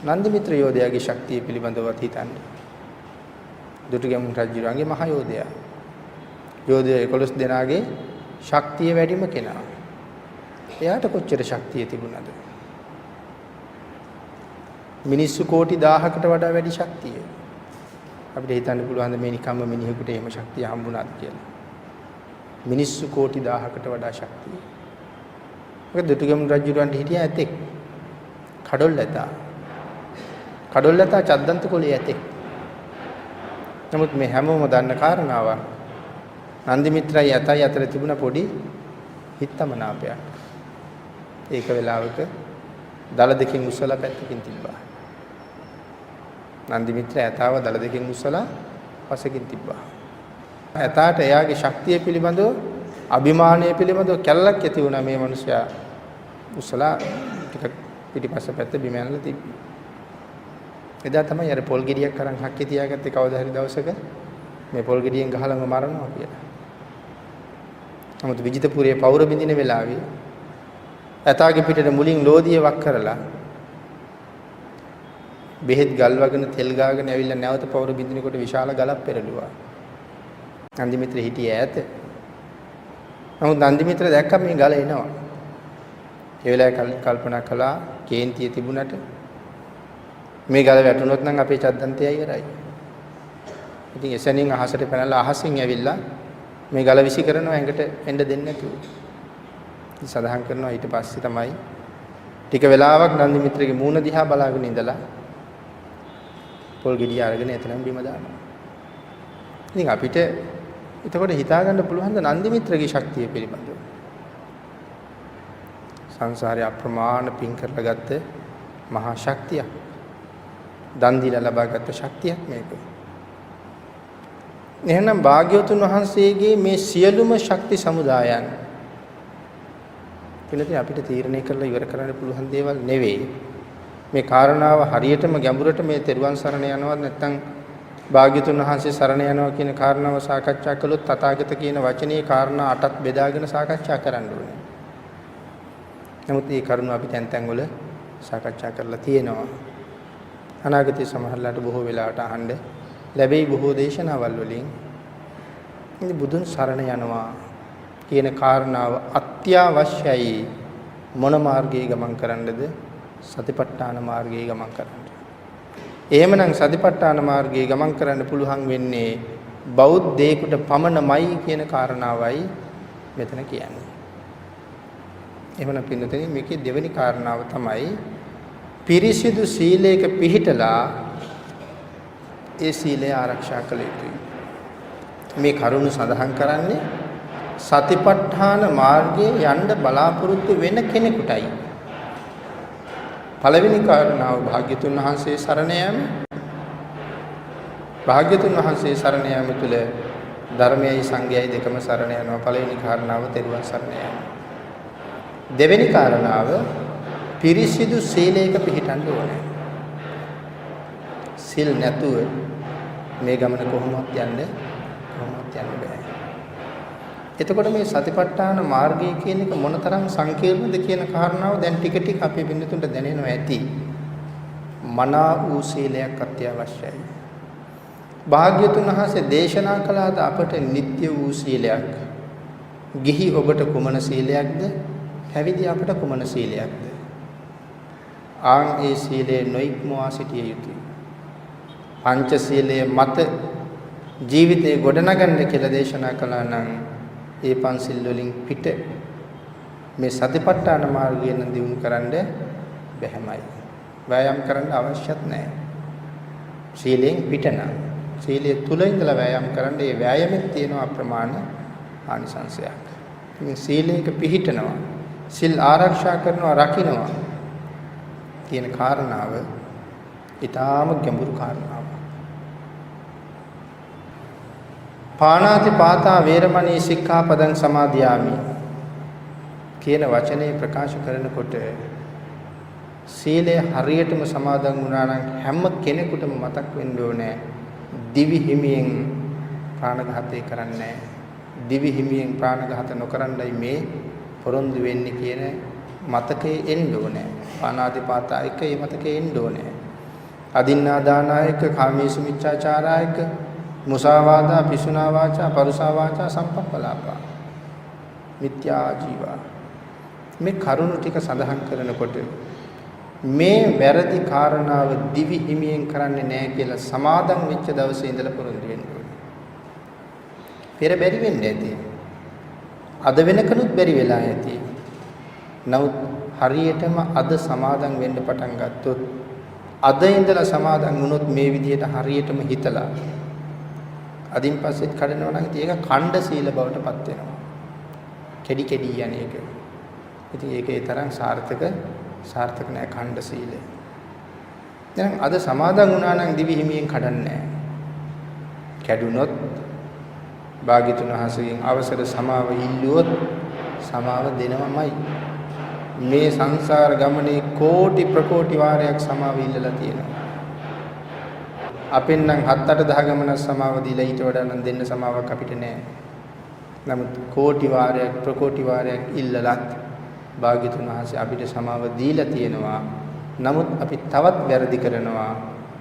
නන්දිමිත්‍ර යෝධයාගේ ශක්තිය පිළිබඳව හිතන්න? දුටුගැමුණු රජුගේ මහ යෝධයා. යෝධයා 11 දෙනාගේ ශක්තිය වැඩිම කෙනා. එයාට කොච්චර ශක්තිය තිබුණාද? මිනිස්සු කෝටි 1000කට වඩා වැඩි ශක්තිය. අපිට හිතන්න පුළුවන් මේ නිකම්ම මිනිහෙකුට එහෙම ශක්තිය හම්බුණාද කියලා. මිනිස්සු කෝටි 1000කට වඩා ශක්තිය. මොකද දුටුගැමුණු රජුන්ට හිටියා ඇතෙක්. කඩොල් ඇතා චද්දන්ත කුලයේ ඇතෙක්. නමුත් මේ හැමෝම දන්න කාරණාවක්. නන්දිමිත්‍රයි ඇතයි අතර තිබුණ පොඩි හිතමනාපයක්. ඒක වෙලාවක දල දෙකෙන් උස්සලා පැත්තකින් තිබ්බා. නන්දිමිත්‍ර ඇතාව දල දෙකෙන් උස්සලා පසකින් තිබ්බා. ඇතාට එයාගේ ශක්තිය පිළිබඳව, අභිමානය පිළිබඳව කැලලක් ඇති වුණා. මේ මිනිසයා උස්සලා ටික පිටිපස්ස පැත්ත බිම ඇනලා තිබ්බා. එදා තමයි අර පොල් ගෙඩියක් අරන් හක්කේ තියාගත්තේ කවදා හරි දවසක මේ පොල් ගෙඩියෙන් ගහලම මරනවා කියලා. නමුත් විජිතපුරයේ පෞර බින්දින වෙලාවේ ඇතාගේ පිටට මුලින් ලෝදිය වක් කරලා බෙහෙත් ගල් වගන තෙල් ගාගෙන ඇවිල්ලා නැවත පෞර බින්දිනකොට විශාල ගලක් පෙරළුවා. නන්දිමිත්‍ර හිටියේ ඈත. නමුත් නන්දිමිත්‍ර දැක්ක මේ ගල එනවා. ඒ වෙලාවේ කල්පනා කළා කේන්තිය තිබුණට මේ ගල වැටුනොත් නම් අපේ චද්දන්තය ඉවරයි. ඉතින් එසැනින් අහසට පැනලා අහසින් ඇවිල්ලා මේ ගල විසි කරනවා ඇඟට එන්න දෙන්නේ නැතුව. සඳහන් කරනවා ඊට පස්සේ තමයි ටික වෙලාවක් නන්දිමිත්‍රගේ මූණ දිහා බලාගෙන ඉඳලා පොල් ගෙඩිය අරගෙන එතනම බිම දානවා. ඉතින් අපිට එතකොට හිතා ගන්න පුළුවන් ද නන්දිමිත්‍රගේ ශක්තිය පිළිබඳව. සංසාරේ අප්‍රමාණ පින් කරලා ගත්ත මහා ශක්තියක්. දන් දීලා ලබාගත් ශක්තියක් මේක. එහෙනම් භාග්‍යවතුන් වහන්සේගේ මේ සියලුම ශක්ති සමුදායන් පිළිතුරු අපිට තීරණය කරලා ඉවර කරන්න පුළුවන් දේවල් නෙවෙයි. මේ කාරණාව හරියටම ගැඹුරට මේ තෙරුවන් සරණ යනවත් නැත්නම් භාග්‍යවතුන් වහන්සේ සරණ යනවා කියන කාරණාව සාකච්ඡා කළොත් තථාගත කියන වචනේ කාරණා 8ක් බෙදාගෙන සාකච්ඡා කරන්න ඕනේ. නමුත් මේ කරුණ අපි තැන් වල සාකච්ඡා කරලා තියෙනවා. අනාගතයේ සමහරලාට බොහෝ වෙලාවට අහන්න ලැබෙයි බොහෝ දේශනාවල් වලින්. ඉතින් බුදුන් සරණ යනවා කියන කාරණාව අත්‍යවශ්‍යයි. මොන මාර්ගයේ ගමන් කරන්නද? සතිපට්ඨාන මාර්ගයේ ගමන් කරන්න. එහෙමනම් සතිපට්ඨාන මාර්ගයේ ගමන් කරන්න පුළුවන් වෙන්නේ බෞද්ධයෙකුට පමණමයි කියන කාරණාවයි මෙතන කියන්නේ. එහෙමනම් පින්නතේ මේකේ දෙවෙනි කාරණාව තමයි පිරිසිදු සීලයක පිහිටලා ඒ සීලය ආරක්ෂා කළ යුතුයි. මේ කරුණ සඳහන් කරන්නේ සතිපට්ඨාන මාර්ගයේ යන්න බලාපොරොත්තු වෙන කෙනෙකුටයි. පළවෙනි කාරණාව භාග්‍යතුන් වහන්සේ සරණ යාම. භාග්‍යතුන් වහන්සේ සරණ යාම තුළ ධර්මයයි සංඝයයි දෙකම සරණ යනවා. පළවෙනි කාරණාව තෙරුවන් සරණ යාම. දෙවෙනි කාරණාව පිරිසිදු සීලයක පිහිටන්න ඕනේ. සිල් නැතුව මේ ගමන කොහොමවත් යන්න බෑ. එතකොට මේ සතිපට්ඨාන මාර්ගය කියන එක මොනතරම් සංකීර්ණද කියන කාරණාව දැන් ටික ටික අපේ බින්දුතුන්ට දැනෙනවා ඇති. මනා වූ සීලයක් අත්‍යවශ්‍යයි. භාග්‍යතුන් වහන්සේ දේශනා කළාද අපට නිත්‍ය වූ සීලයක්. ගිහි ඔබට කුමන සීලයක්ද? පැවිදි අපට කුමන සීලයක්ද? ආන් ඒ සීලේ නොඉක්මවා සිටිය යුතුයි. පංච සීලයේ මත ජීවිතේ ගොඩනගන්න කියලා දේශනා කළා නම් ඒ පන්සිල් වලින් පිට මේ සතිපට්ඨාන මාර්ගයෙන් දියුණු කරන්න බැහැමයි. වෑයම් කරන්න අවශ්‍යත් නැහැ. සීලෙන් පිටන සීලයේ තුල ඉඳලා වෑයම් කරන්න ඒ වෑයමෙත් තියෙන අප්‍රමාණ ආනිසංසයක්. ඉතින් සීලයක පිහිටනවා, සිල් ආරක්ෂා කරනවා, රකින්නවා කියන කාරණාව ඊටාම ගැඹුරු කාරණාවක්. පාණාති පාතා වේරමණී සික්ඛාපදං සමාදියාමි කියන වචනේ ප්‍රකාශ කරනකොට සීලය හරියටම සමාදන් වුණා නම් හැම කෙනෙකුටම මතක් වෙන්න ඕනේ දිවි හිමියෙන් ප්‍රාණඝාතය කරන්නේ දිවි හිමියෙන් ප්‍රාණඝාත නොකරන්නයි මේ පොරොන්දු වෙන්නේ කියන මතකයේ එන්න ඕනේ. පාණාතිපාතා එක ඒ මතකයේ එන්න ඕනේ. අදින්නා දානායක කාමීසු මිච්ඡාචාරායක මුසාවාදා පිසුනා වාචා පරුසා වාචා සම්පප්පලාපා මිත්‍යා ජීවා මේ කරුණු ටික සඳහන් කරනකොට මේ වැරදි කාරණාව දිවි හිමියෙන් කරන්නේ නැහැ කියලා සමාදන් වෙච්ච දවසේ ඉඳලා පුරුදු වෙන්න ඕනේ. පෙර බැරි වෙන්නේ නැති. අද වෙනකනුත් බැරි වෙලා ඇති. නමුත් හරියටම අද සමාදන් වෙන්න පටන් ගත්තොත් අද ඉඳලා සමාදන් වුණොත් මේ විදිහට හරියටම හිතලා අදින් පස්සෙත් කඩනවා නම් ඉතින් ඒක ඛණ්ඩ සීල බවට පත් වෙනවා. කෙඩි කෙඩි යන්නේ ඒක. ඉතින් ඒකේ තරම් සාර්ථක නෑ ඛණ්ඩ සීලය. දැන් අද සමාදන් වුණා නම් දිවි හිමියෙන් කඩන්නේ නෑ. කැඩුනොත් භාග්‍යතුන් වහන්සේගෙන් අවසර සමාව ඉල්ලුවොත් සමාව දෙනවමයි. මේ සංසාර ගමනේ කෝටි ප්‍රකෝටි වාරයක් සමාව ඉල්ලලා තියෙනවා. අපෙන් නම් 7-8 ගමන සමාව දීලා ඊට වඩා නම් දෙන්න සමාවක් අපිට නෑ. නමුත් කෝටි වාරයක් ප්‍රකෝටි වාරයක් ඉල්ලලත් භාග්‍යතුන් වහන්සේ අපිට සමාව දීලා තියෙනවා. නමුත් අපි තවත් වැරදි කරනවා.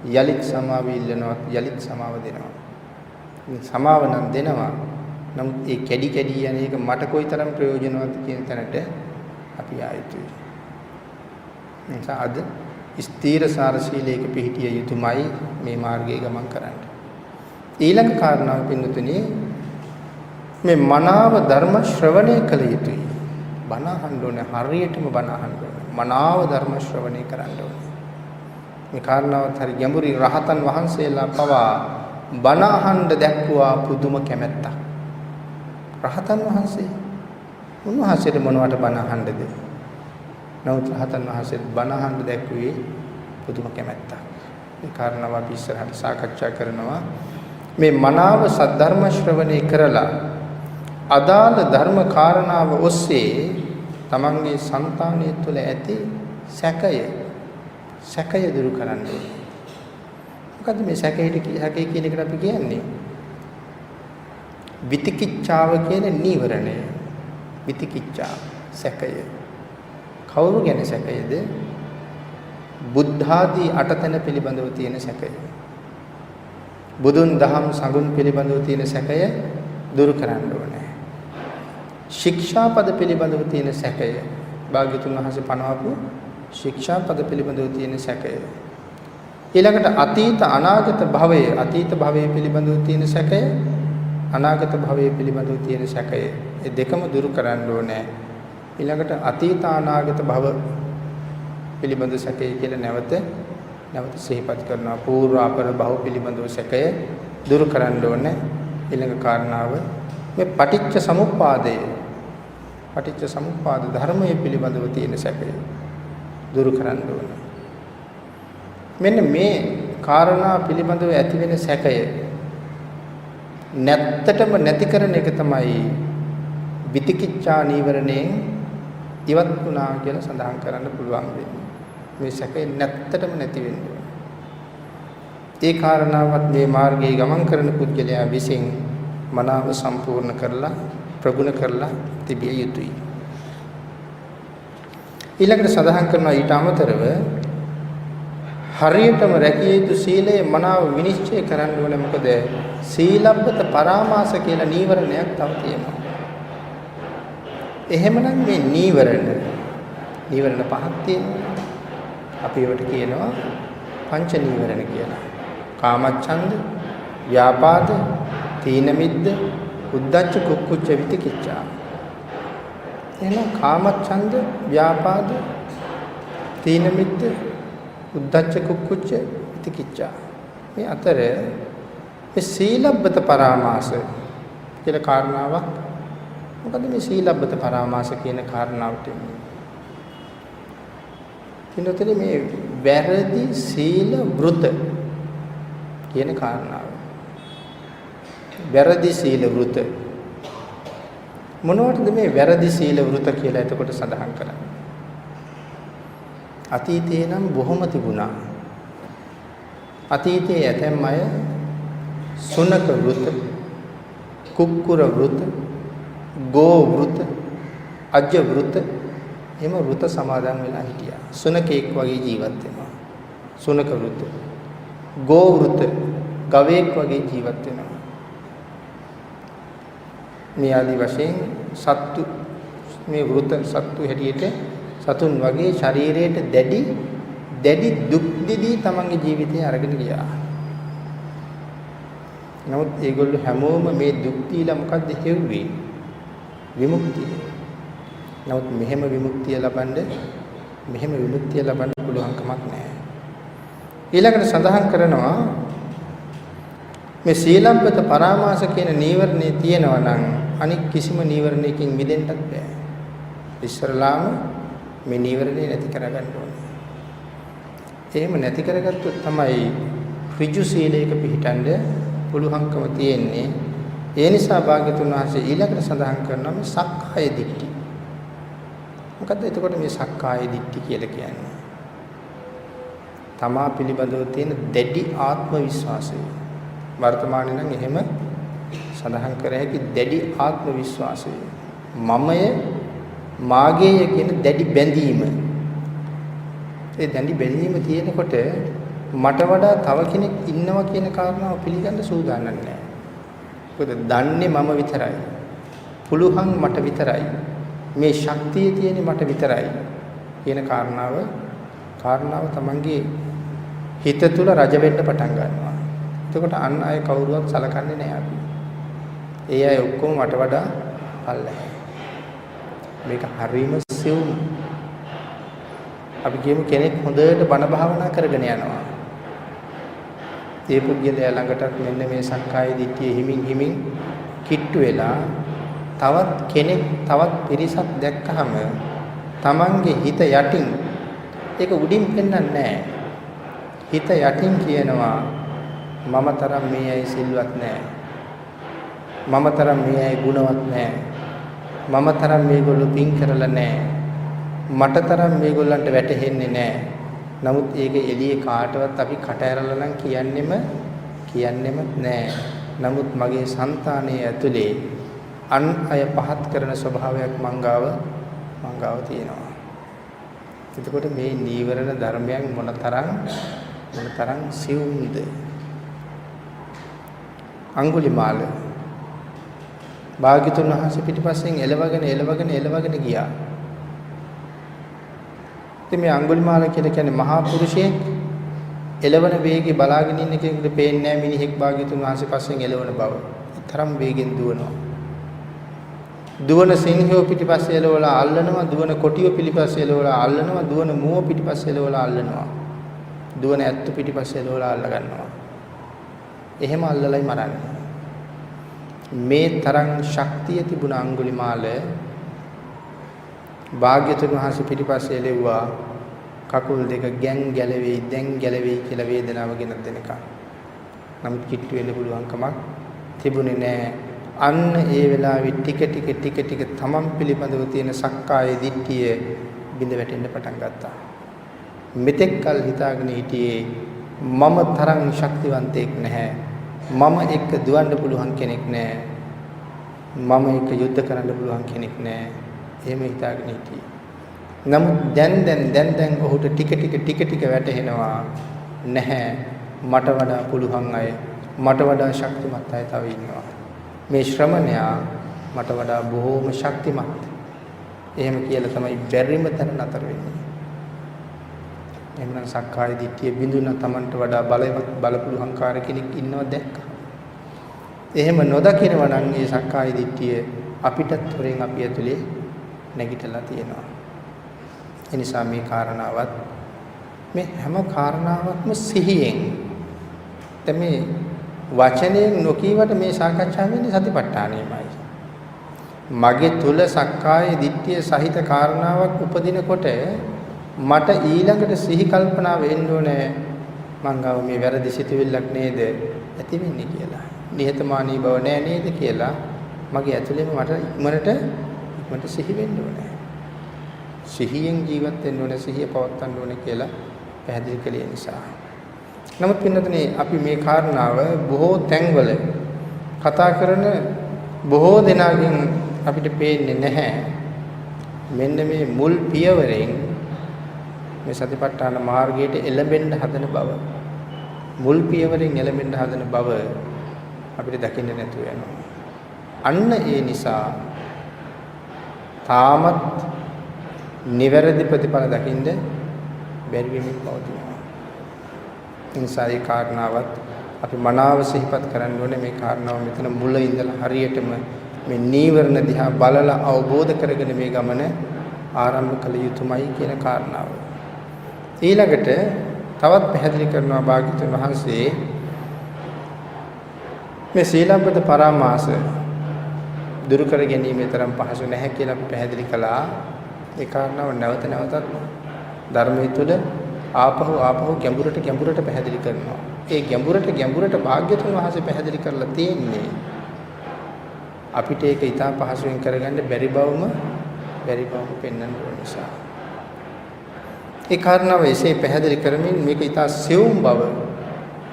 යලිත් සමාව ඉල්ලනවා, යලිත් සමාව දෙනවා. සමාව නම් දෙනවා. නමුත් ඒ කැඩි කැඩි යන එක මට කොයිතරම් ප්‍රයෝජනවත් කියන තැනට අපි ආයුතුයි. නිසා අද ස්ථීරසාර සීලයක පිහිටිය යුතුමයි මේ මාර්ගයේ ගමන් කරන්න. ඊළඟ කාරණාව පින්නතුනි මේ මනාව ධර්ම ශ්‍රවණය කළ යුතුයි. බණ අහන්න ඕනේ, හරියටම බණ අහන්න ඕනේ. මනාව ධර්ම ශ්‍රවණය කරන්න ඕනේ. මේ කාරණාවත් හරි ගැඹුරින් රහතන් වහන්සේලා පවා බණ අහන්න දැක්වුවා පුදුම කැමැත්තක්. රහතන් වහන්සේ උන්වහන්සේට මොනවට බණ අහන්නද? නමුත් රහතන් වහන්සේට බණ අහන්න දැක්ුවේ පුදුම කැමැත්තක්. මේ කාරණාව අපි ඉස්සරහට සාකච්ඡා කරනවා. මේ මනාව සද්ධර්ම ශ්‍රවණය කරලා අදාළ ධර්ම කාරණාව ඔස්සේ තමන්ගේ సంతානය තුළ ඇති සැකය දුරු කරන්න ඕනේ. මොකද මේ සැකය කියන එකට අපි කියන්නේ විතිකිච්ඡාව කියන නීවරණය. විතිකිච්ඡා සැකය. කවුරු ගැන සැකයද? බුද්ධාදී අටතන පිළිබඳව තියෙන සැකය. බුදුන් දහම් සඟුන් පිළිබඳව තියෙන සැකය දුරු කරන්න ඕනේ. ශික්ෂාපද පිළිබඳව තියෙන සැකය, භාග්‍යතුන් වහන්සේ පනවපු ශික්ෂාපද පිළිබඳව තියෙන සැකය. ඊළඟට අතීත අනාගත භවයේ පිළිබඳව තියෙන සැකය, අනාගත භවයේ පිළිබඳව තියෙන සැකය. මේ දෙකම දුරු කරන්න ඕනේ. ඊළඟට අතීත අනාගත භව පිළිබඳ සැකය කියලා නැවත සිහිපත් කරනවා. పూర్ව අපර භව පිළිබඳව සැකය දුරු කරන්න ඕනේ. ඊළඟ කාරණාව මේ පටිච්ච සමුප්පාද ධර්මයේ පිළිබඳව තියෙන සැකය දුරු කරන්න ඕනේ. මෙන්න මේ කාරණා පිළිබඳව ඇති වෙන සැකය නැත්තටම නැති කරන එක තමයි විතිකිච්ඡා නීවරණයෙන් ඉවත් වුණා කියලා සඳහන් කරන්න පුළුවන් වෙන්නේ. මේ සැකේ නැත්තටම නැති වෙන්න ඕනේ. ඒ කාරණාවත් මේ මාර්ගයේ ගමන් කරන පුද්ගලයා විසින් මනාව සම්පූර්ණ කරලා ප්‍රගුණ කරලා තිබිය යුතුයි. ඊළඟට සඳහන් කරනවා ඊට අමතරව හරියටම රැකිය යුතු සීලය මනාව විනිශ්චය කරන්න ඕනේ. මොකද සීලබ්බත පරාමාස කියලා නීවරණයක් තව තියෙනවා. එහෙමනම් මේ නීවරණ පහක් තියෙනවා. අපි ඒවට කියනවා පංච නීවරණ කියලා. කාමච්ඡන්ද, ව්‍යාපාද, තීන මිද්ද, උද්ධච්ච කුක්කුච්ච විතිකිච්ඡා. එහෙනම් කාමච්ඡන්ද, ව්‍යාපාද, තීන මිද්ද, උද්ධච්ච කුක්කුච්ච විතිකිච්ඡා. මේ අතර මේ සීලබ්බත පරාමාස කියලා කාරණාවක්. මොකද මේ සීලබ්බත පරාමාස කියන කාරණාවට කිනොතේ මේ වැරදි සීල වෘත කියන කාරණාව. වැරදි සීල වෘත මොනවටද මේ වැරදි සීල වෘත කියලා එතකොට සඳහන් කරන්නේ? අතීතේ නම් බොහොම තිබුණා. අතීතයේ ඇතැම් අය සුනක වෘත, කුක්කුර වෘත, ගෝ වෘත, අජ්ජ වෘත එම වෘත සමාදන් වෙලා හිටියා. සුනකෙක් වගේ ජීවත් වෙනවා. සුනක වෘත. ගෝ වෘත, ගවයෙක් වගේ ජීවත් වෙනවා. මේ ආදි වශයෙන් සත්තු මේ වෘත සත්තු හැටියට සතුන් වගේ ශරීරයට දැඩි දුක් දෙදී තමන්ගේ ජීවිතය අරගෙන ගියා. නමුත් ඒගොල්ලෝ හැමෝම මේ දුක් දීලා මොකද්ද හෙව්වේ? විමුක්තිය. නමුත් මෙහෙම විමුක්තිය ලබන්න පුළුවන් කමක් නැහැ. ඊළඟට සඳහන් කරනවා මේ සීලබ්බත පරාමාස කියන නීවරණේ තියෙනවා නම් අනික් කිසිම නීවරණයකින් මිදෙන්නත් බෑ. ඉස්සරලාම මේ නීවරණේ නැති කරගන්න ඕනේ. එහෙම නැති කරගත්තොත් තමයි ඍජු සීලයක පිහිටන්න පුළුවන්කම තියෙන්නේ. ඒ නිසා භාග්‍යතුන් වහන්සේ ඊළඟට සඳහන් කරනවා මේ සක්කාය දිට්ඨි. මොකද්ද එතකොට මේ සක්කාය දිට්ඨි කියලා කියන්නේ? තමා පිළිබඳව තියෙන දැඩි ආත්ම විශ්වාසය. වර්තමානයේ නම් එහෙම සඳහන් කර හැකි දැඩි ආත්ම විශ්වාසය. මමය මාගේය කියන දැඩි බැඳීම. ඒ දැඩි බැඳීම තියෙනකොට මට වඩා තව කෙනෙක් ඉන්නවා කියන කාරණාව පිළිගන්න සූදානම් නැහැ. මොකද දන්නේ මම විතරයි. පුළුවන් මට විතරයි. මේ ශක්තිය තියෙන්නේ මට විතරයි කියන කාරණාව තමන්ගේ හිත තුළ රජ වෙන්න පටන් ගන්නවා. එතකොට අන් අය කවුරුවත් සලකන්නේ නැහැ අපි. ඒ අය ඔක්කොම මට වඩා පල්ලෙහා. මේක හරීම සිවුම්. අපි කියමු කෙනෙක් හොඳට බණ භාවනා කරගෙන යනවා. ඒ පුද්ගලයා ළඟටත් මෙන්න මේ සක්කාය දිට්ඨිය හිමින් කිට්ටු වෙලා තවත් කෙනෙක් තවත් පිරිසක් දැක්කහම තමන්ගේ හිත යටින් ඒක උඩින් පෙන්වන්නේ නැහැ. හිත යටින් කියනවා මම තරම් මේ අය සිල්වත් නැහැ. මම තරම් මේ අය ගුණවත් නැහැ. මම තරම් මේගොල්ලෝ පින් කරලා නැහැ. මට තරම් මේගොල්ලන්ට වැටහෙන්නේ නැහැ. නමුත් ඒක එළියේ කාටවත් අපි කට ඇරලා නම් කියන්නෙම නැහැ. නමුත් මගේ సంతානයේ ඇතුලේ අන් අය පහත් කරන ස්වභාවයක් මංගාව තියෙනවා. එතකොට මේ නීවරණ ධර්මයන් මොනතරම් සිවුම්ද? අඟුලිමාල භාග්‍යතුන් වහන්සේ පිටිපස්සෙන් එලවගෙන ගියා. ඉතින් මේ අඟුලිමාල කියලා කියන්නේ මහා පුරුෂයෙක්. එලවන වේගය බලාගෙන ඉන්න කෙනෙකුට පේන්නේ නැහැ මිනිහෙක් භාග්‍යතුන් වහන්සේ පස්සෙන් එලවන බව. තරම් වේගෙන් දුවනවා. දුවන සිංහයෝ පිටිපස්සේ එලවලා අල්ලනවා, දුවන කොටියෝ පිටිපස්සේ එලවලා අල්ලනවා, දුවන මුව පිටිපස්සේ එලවලා අල්ලනවා. දුවන ඇත්තු පිටිපස්සේ එලවලා අල්ල ගන්නවා. එහෙම අල්ලලයි මරන්නේ. මේ තරම් ශක්තිය තිබුණ අඟුලිමාල භාග්‍යතුන් වහන්සේ පිටිපස්සේ එලෙව්වා. කකුල් දෙක දැන් ගැලවෙයි කියලා වේදනාව ගෙන දෙනකම්. නමුත් කිට්ටු වෙන්න පුළුවන් කමක් තිබුණේ නැහැ. අන්න ඒ වෙලාවේ ටික තමන් පිළිබඳව තියෙන සක්කාය දිට්ඨිය බිඳ වැටෙන්න පටන් ගත්තා. මෙතෙක් කල් හිතාගෙන හිටියේ මම තරම් ශක්තිවන්තයෙක් නැහැ. මම එක්ක දුවන්න පුළුවන් කෙනෙක් නැහැ. මම එක්ක යුද්ධ කරන්න පුළුවන් කෙනෙක් නැහැ. එහෙම හිතාගෙන හිටියේ. නමුත් දැන් ඔහුට ටික වැටහෙනවා නැහැ. මට වඩා පුළුවන් අය, මට වඩා ශක්තිමත් අය තව ඉන්නවා. මේ ශ්‍රමණයා මට වඩා බොහෝම ශක්තිමත්. එහෙම කියලා තමයි බැරිම තැන නතර වෙන්නේ. එහෙනම් සක්කාය දිට්ඨිය බිඳුන තමන්ට වඩා බලවත් බලපුලුහංකාර කෙනෙක් ඉන්නව දැක්කා. එහෙම නොදකිනවා නම් මේ සක්කාය දිට්ඨිය අපිටත් හොරෙන් අපි ඇතුලේ නැගිටලා තියෙනවා. ඒ නිසා මේ කාරණාවත් මේ හැම කාරණාවක්ම සිහියෙන් දැන් මේ වචනයෙන් නොකීවට මේ සාකච්ඡාව වෙන්නේ සතිපට්ඨානෙමයි. මගේ තුල සක්කාය දිට්ඨිය සහිත කාරණාවක් උපදිනකොට මට ඊළඟට සිහි කල්පනා වෙන්න ඕනේ මං ගාව මේ වැරදි සිතුවිල්ලක් නේද ඇති වෙන්නේ කියලා. නිහතමානී බව නෑ නේද කියලා මගේ ඇතුළේම මට ඉක්මනට සිහි වෙන්න ඕනේ. සිහියෙන් ජීවත් වෙන්න ඕනේ, සිහිය පවත්වන්න ඕනේ කියලා පැහැදිලි කළේ නිසා. නමුත් පින්නතනේ අපි මේ කාරණාව බොහෝ තැන්වල කතා කරන බොහෝ දෙනාගෙන් අපිට පේන්නේ නැහැ. මෙන්න මේ මුල් පියවරෙන් මේ සතිපට්ඨාන මාර්ගයට එළඹෙන්න හදන බව. මුල් පියවරෙන් එළඹෙන්න හදන බව අපිට දකින්න නැතුව යනවා. අන්න ඒ නිසා තාමත් නිවැරදි ප්‍රතිඵල දකින්න බැරි වෙමින් පවතිනවා. ඒ නිසා ඒ කාරණාවත් අපි මනාව සිහිපත් කරන්න ඕනේ. මේ කාරණාව මෙතන මුල ඉඳලා හරියටම මේ නීවරණ දිහා බලලා අවබෝධ කරගෙන මේ ගමන ආරම්භ කළ යුතුමයි කියන කාරණාව. ඊළඟට තවත් පැහැදිලි කරනවා භාග්‍යවතුන් වහන්සේ මේ සීලබ්බත පරාමාස දුරු කර ගැනීම තරම් පහසු නැහැ කියලා අපි පැහැදිලි කළා. ඒ කාරණාව නැවත නැවතත් ධර්මයේ තුල ආපහු ගැඹුරට පැහැදිලි කරනවා. ඒ ගැඹුරට භාග්‍යවතුන් වහන්සේ පැහැදිලි කරලා තියෙන්නේ අපිට ඒක ඊටා පහසුවෙන් කරගන්න බැරි බවම පෙන්වන්න ඕන නිසා. ඒ කාරණාව එසේ පැහැදිලි කරමින් මේක ඊටා සියුම් බව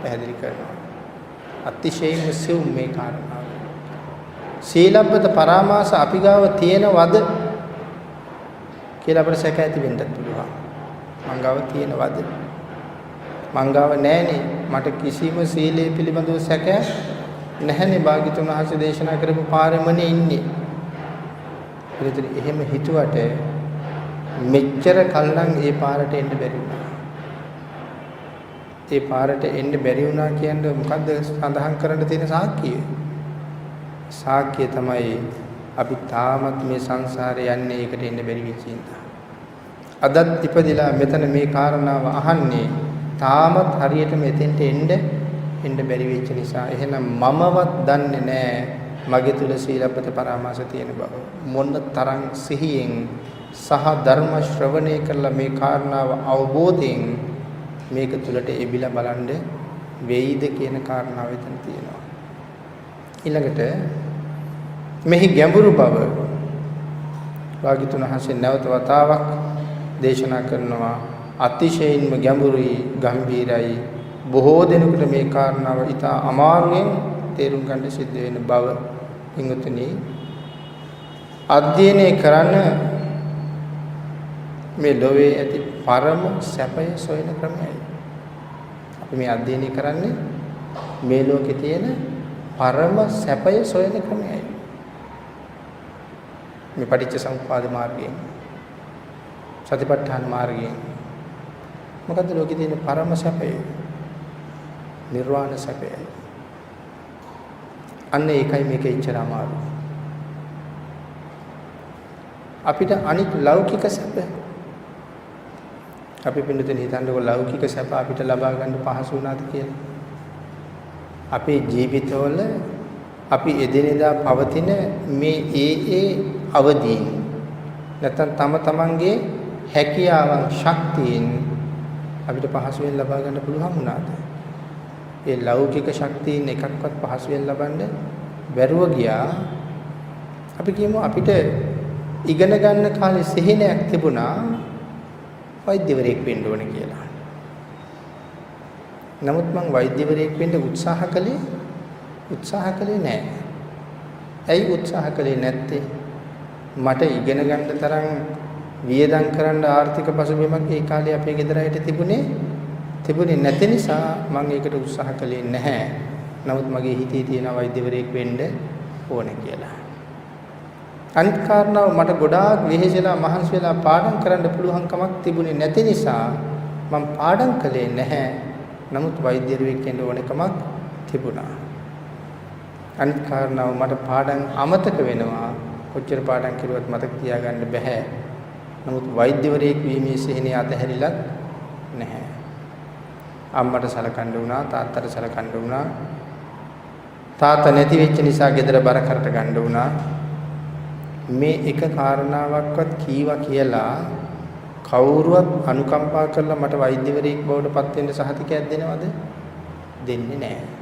පැහැදිලි කරනවා. අතිශයින්ම සියුම් මේ කාරණාව. සීලබ්බත පරාමාස අපි ගාව තියෙනවද කියලා අපිට සැක ඇති වෙන්නත් පුළුවන්. මං ගාව තියෙනවද? මං ගාව නැහනේ. මට කිසිම සීලයේ පිළිබඳව සැකයක් නැහැනේ. භාග්‍යතුන් වහන්සේ දේශනා කරපු පාරමනේ ඉන්නේ. ඒතර එහෙම හිතුවට මෙච්චර කල්නම් ඒ පාරට එන්න බැරි වුණා. ඒ පාරට එන්න බැරි වුණා කියන්නේ මොකද්ද සඳහන් කරන්න තියෙන සාක්කිය? සාක්කිය තමයි අපි තාමත් මේ සංසාරේ යන්නේ ඒකට එන්න බැරි වෙච්ච නිසා. අදත් ඉපදිලා මෙතන මේ කාරණාව අහන්නේ තාමත් හරියට මෙතෙන්ට එන්න බැරි වෙච්ච නිසා. එහෙනම් මමවත් දන්නේ නැහැ මගේ තුල සීලබ්බත පරාමාස තියෙන බව. මොන තරම් සිහියෙන් සහ ධර්ම ශ්‍රවණය කරලා මේ කාරණාව අවබෝධයෙන් මේක තුලට එබිලා බලන්න වෙයිද කියන කාරණාව එතන තියෙනවා. ඊළඟට මෙහි ගැඹුරු බව භාග්‍යවතුන් වහන්සේ නැවත වතාවක් දේශනා කරනවා. අතිශයින්ම ගැඹුරුයි, ගම්භීරයි. බොහෝ දෙනෙකුට මේ කාරණාව ඉතා අමාරුවෙන් තේරුම් ගන්න සිද්ධ වෙන බව පින්වතුනි අධ්‍යයනය කරන මේ ලෝකයේ ඇති පරම සැපය සොයන ක්‍රමයයි. අපි මේ අධ්‍යයනය කරන්නේ මේ ලෝකේ තියෙන පරම සැපය සොයන ක්‍රමයයි. මේ පටිච්ච සමුප්පාද මාර්ගයෙන්, සතිපට්ඨාන මාර්ගයෙන් මොකද්ද ලෝකේ තියෙන පරම සැපය? නිර්වාණ සැපයයි. අන්න ඒකයි මේක ඉච්චර අමාරු. අපිට අනිත් ලෞකික සැප අපි පින්නතෙන් හිතන්නකො ලෞකික සැප අපිට ලබා ගන්න පහසු වුණාද කියලා. අපේ ජීවිතවල අපි එදිනෙදා පවතින මේ ඒ අවදීන් නැත්නම් තම තමන්ගේ හැකියාවන් ශක්තියින් අපිට පහසුවෙන් ලබා ගන්න පුළුවන් වුණාද? ඒ ලෞකික ශක්තියින් එකක්වත් පහසුවෙන් ලබන්න බැරුව ගියා. අපි කියමු අපිට ඉගෙන ගන්න කාලේ සිහිනයක් තිබුණා වෛද්‍යවරයෙක් වෙන්න ඕන කියලා. නමුත් මං වෛද්‍යවරයෙක් වෙන්න උත්සාහ කළේ නැහැ. ඇයි උත්සාහ කළේ නැත්තේ? මට ඉගෙන ගන්න තරම් වියදම් කරන්න ආර්ථික පසුබිමක් ඒ කාලේ අපේ ගෙදර අයට තිබුණේ නැති නිසා මම ඒකට උත්සාහ කළේ නැහැ. නමුත් මගේ හිතේ තියෙන වෛද්‍යවරයෙක් වෙන්න ඕන කියලා. අනිත් කාරණාව මට ගොඩාක් වෙහෙසලා මහන්සි වෙලා පාඩම් කරන්න පුළුවන් කමක් තිබුණේ නැති නිසා මම පාඩම් කළේ නැහැ. නමුත් වෛද්‍යරුවෙක් වෙන්න ඕනකමක් තිබුණා. අනිත් කාරණාව මට පාඩම් අමතක වෙනවා. කොච්චර පාඩම් කරුවත් මතක තියාගන්න බෑ. නමුත් වෛද්‍යවරයෙක් වීමේ සිහිනය අතහැරිලත් නැහැ. අම්මට සලකන්න වුණා, තාත්තට සලකන්න වුණා. තාත්තා නැති වෙච්ච නිසා ගෙදර බර කරට ගන්න වුණා. මේ එක කාරණාවක්වත් කීවා කියලා කවුරුවත් අනුකම්පා කරලා මට වෛද්‍යවරයෙක් බවට පත් වෙන්න සහතිකයක් දෙනවද? දෙන්නේ නැහැ.